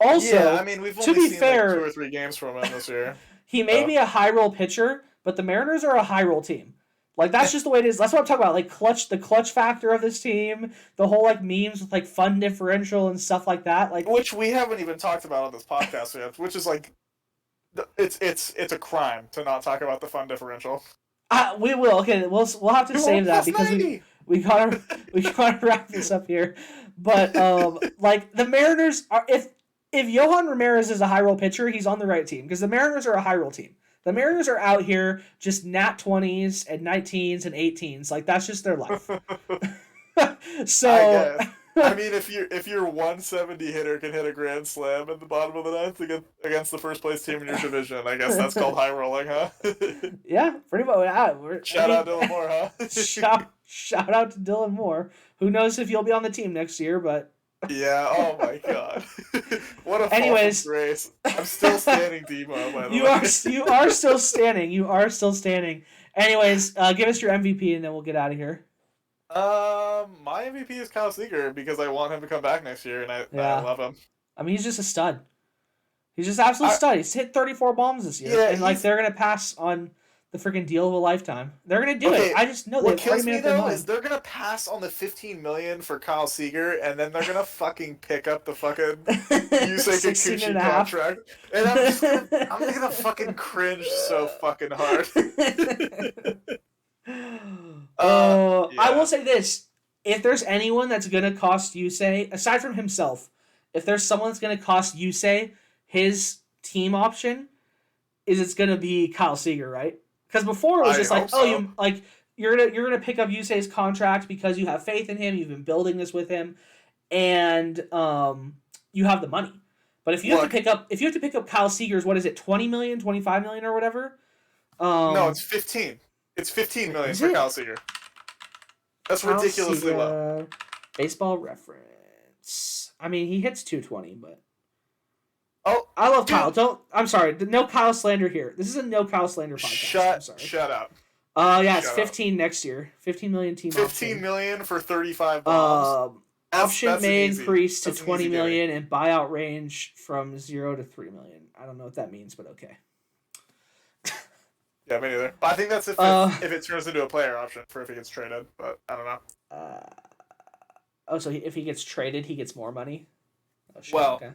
[SPEAKER 4] Also,
[SPEAKER 5] I mean, we've only seen like 2 or 3 games from him this year.
[SPEAKER 4] He may be a high roll pitcher, but the Mariners are a high roll team. Like that's just the way it is. That's what I'm talking about. Like the clutch factor of this team, the whole like memes with like fun differential and stuff like that. Like
[SPEAKER 5] which we haven't even talked about on this podcast yet. Which is like, it's a crime to not talk about the fun differential.
[SPEAKER 4] We will. Okay, we'll have to save that because we gotta wrap this up here. But like the Mariners are if Yohan Ramirez is a high roll pitcher, he's on the right team because the Mariners are a high roll team. The Mariners are out here just nat 20s and 19s and 18s. Like that's just their life. So
[SPEAKER 5] I mean, if your 170 hitter can hit a grand slam at the bottom of the ninth against the first place team in your division, I guess that's called high rolling, huh?
[SPEAKER 4] Yeah, pretty much.
[SPEAKER 5] Shout out Dylan Moore, huh?
[SPEAKER 4] shout out to Dylan Moore. Who knows if you'll be on the team next year, but.
[SPEAKER 5] Yeah, oh my god. What a fall race. I'm still standing, Demo, by the way.
[SPEAKER 4] You are still standing. You are still standing. Anyways, give us your MVP and then we'll get out of here.
[SPEAKER 5] My MVP is Kyle Seager because I want him to come back next year and I love him. I
[SPEAKER 4] mean, he's just a stud. He's just absolute stud. He's hit 34 bombs this year. Yeah, and like they're gonna pass on the freaking deal of a lifetime. They're gonna do it. I just know
[SPEAKER 5] what kills me though is they're gonna pass on the $15 million for Kyle Seager, and then they're gonna fucking pick up the fucking Yusei Kikuchi contract, and I'm gonna fucking cringe so fucking hard.
[SPEAKER 4] I will say this: if there's anyone that's gonna cost Yusei, aside from himself, if there's someone that's gonna cost Yusei his team option, it's gonna be Kyle Seager, right? Because before it was just like, you're gonna pick up Yusei's contract because you have faith in him, you've been building this with him, and you have the money. But if you have to pick up Kyle Seager's, what is it, 20 million, 25 million or whatever?
[SPEAKER 5] No, it's 15. It's 15 million for Kyle Seager. That's Kyle ridiculously low.
[SPEAKER 4] Baseball Reference. I mean, he hits 220, but.
[SPEAKER 5] Oh,
[SPEAKER 4] I love Kyle. I'm sorry. No Kyle slander here. This is a no Kyle slander podcast.
[SPEAKER 5] Shut up.
[SPEAKER 4] Yeah, it's 15 next year. 15 million team
[SPEAKER 5] 15 million for 35 bombs.
[SPEAKER 4] Option may
[SPEAKER 5] easy.
[SPEAKER 4] increase to
[SPEAKER 5] That's an
[SPEAKER 4] 20
[SPEAKER 5] easy
[SPEAKER 4] million and buyout range from 0 to 3 million. I don't know what that means, but okay.
[SPEAKER 5] Yeah, me neither. But I think that's if it turns into a player option for if he gets traded, but I don't know.
[SPEAKER 4] So if he gets traded, he gets more money? Oh, shit,
[SPEAKER 5] Well,
[SPEAKER 4] okay.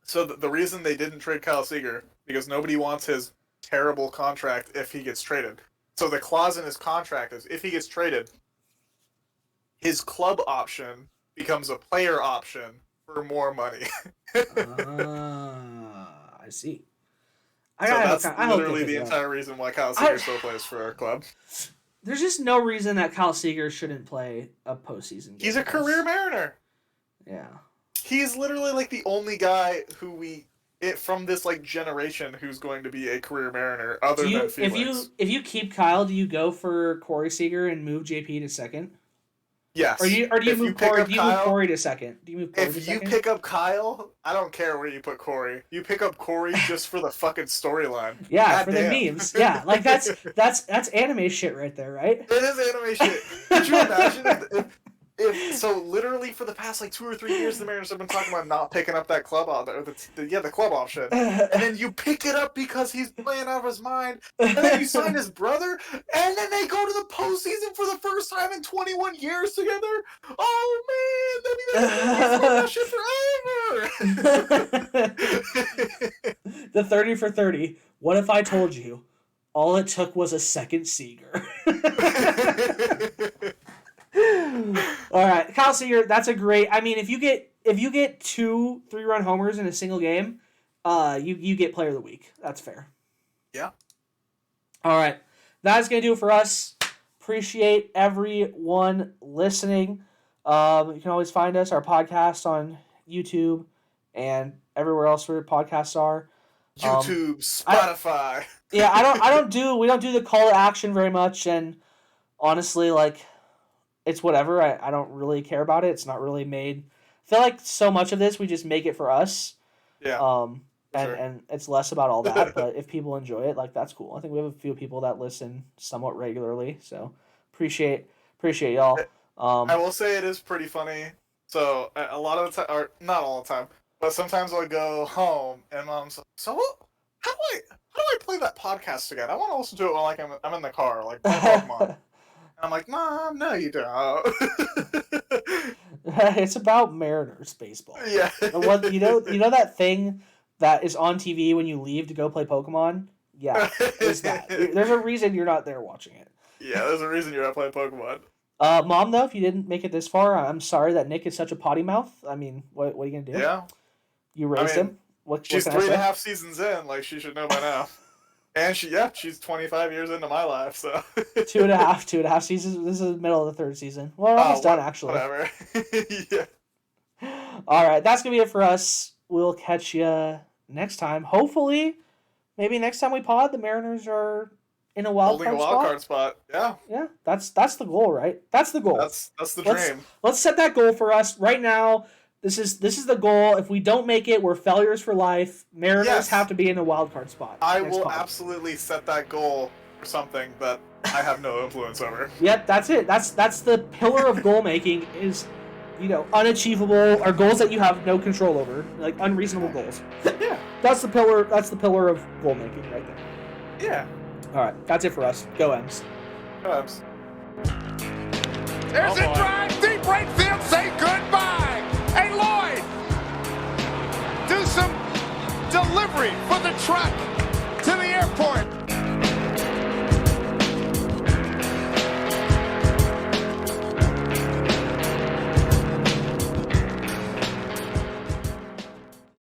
[SPEAKER 5] So the reason they didn't trade Kyle Seager, because nobody wants his terrible contract if he gets traded. So the clause in his contract is if he gets traded, his club option becomes a player option for more money.
[SPEAKER 4] I see.
[SPEAKER 5] That's literally the entire reason why Kyle Seager still plays for our club.
[SPEAKER 4] There's just no reason that Kyle Seager shouldn't play a postseason game.
[SPEAKER 5] He's a career Mariner.
[SPEAKER 4] Yeah.
[SPEAKER 5] He's literally like the only guy from this like generation who's going to be a career Mariner other than Felix.
[SPEAKER 4] If you keep Kyle, do you go for Corey Seager and move JP to second?
[SPEAKER 5] Yes.
[SPEAKER 4] Or do you move Corey to second? Do you move Corey to second?
[SPEAKER 5] If you pick up Kyle, I don't care where you put Corey. You pick up Corey just for the fucking storyline.
[SPEAKER 4] Yeah, the memes. Yeah, like that's anime shit right there, right?
[SPEAKER 5] It is anime shit. Could you imagine if so literally for the past like 2 or 3 years the Mariners have been talking about not picking up that club the club option, and then you pick it up because he's playing out of his mind, and then you sign his brother, and then they go to the postseason for the first time in 21 years together. Oh man, that shit forever.
[SPEAKER 4] The 30 for 30. What if I told you all it took was a second Seager? All right, Kyle Seager, that's a great. I mean, if you get 2 3-run homers in a single game, you get Player of the Week. That's fair.
[SPEAKER 5] Yeah.
[SPEAKER 4] All right, that's gonna do it for us. Appreciate everyone listening. You can always find us our podcast on YouTube and everywhere else where podcasts are.
[SPEAKER 5] YouTube, Spotify.
[SPEAKER 4] We don't do the call to action very much, and honestly, like. It's whatever. I don't really care about it. It's not really made. I feel like so much of this we just make it for us.
[SPEAKER 5] Yeah.
[SPEAKER 4] And it's less about all that. But if people enjoy it, like that's cool. I think we have a few people that listen somewhat regularly. So appreciate y'all.
[SPEAKER 5] I will say it is pretty funny. So a lot of the time, or not all the time, but sometimes I'll go home and Mom's like, "So how do I play that podcast again? I want to listen to it while I'm in the car, like Pokemon." I'm like, Mom, no, you don't.
[SPEAKER 4] It's about Mariners baseball.
[SPEAKER 5] Yeah.
[SPEAKER 4] You know that thing that is on TV when you leave to go play Pokemon? Yeah, it's that. There's a reason you're not there watching it.
[SPEAKER 5] Yeah, there's a reason you're not playing Pokemon.
[SPEAKER 4] Mom, though, if you didn't make it this far, I'm sorry that Nick is such a potty mouth. I mean, what are you gonna do?
[SPEAKER 5] Yeah.
[SPEAKER 4] You raised him.
[SPEAKER 5] She's 3.5 seasons in. Like she should know by now. And she's 25 years into my life, so
[SPEAKER 4] 2.5 seasons. This is the middle of the 3rd season. Well, almost done actually.
[SPEAKER 5] Whatever. Yeah.
[SPEAKER 4] All right, that's gonna be it for us. We'll catch you next time. Hopefully, maybe next time we pod, the Mariners are in a wild card
[SPEAKER 5] spot. Yeah.
[SPEAKER 4] Yeah, that's the goal, right? That's the goal.
[SPEAKER 5] That's the dream.
[SPEAKER 4] Let's set that goal for us right now. This is the goal. If we don't make it, we're failures for life. Mariners have to be in a wild card spot.
[SPEAKER 5] I will absolutely set that goal for something that I have no influence over.
[SPEAKER 4] Yep, that's it. That's the pillar of goal making is, unachievable or goals that you have no control over, like unreasonable goals.
[SPEAKER 5] Yeah.
[SPEAKER 4] That's the pillar of goal making right there.
[SPEAKER 5] Yeah.
[SPEAKER 4] All right, that's it for us. Go M's.
[SPEAKER 5] Go M's.
[SPEAKER 3] There's a drive, deep right field, say goodbye. Hey, Lloyd, do some delivery for the truck.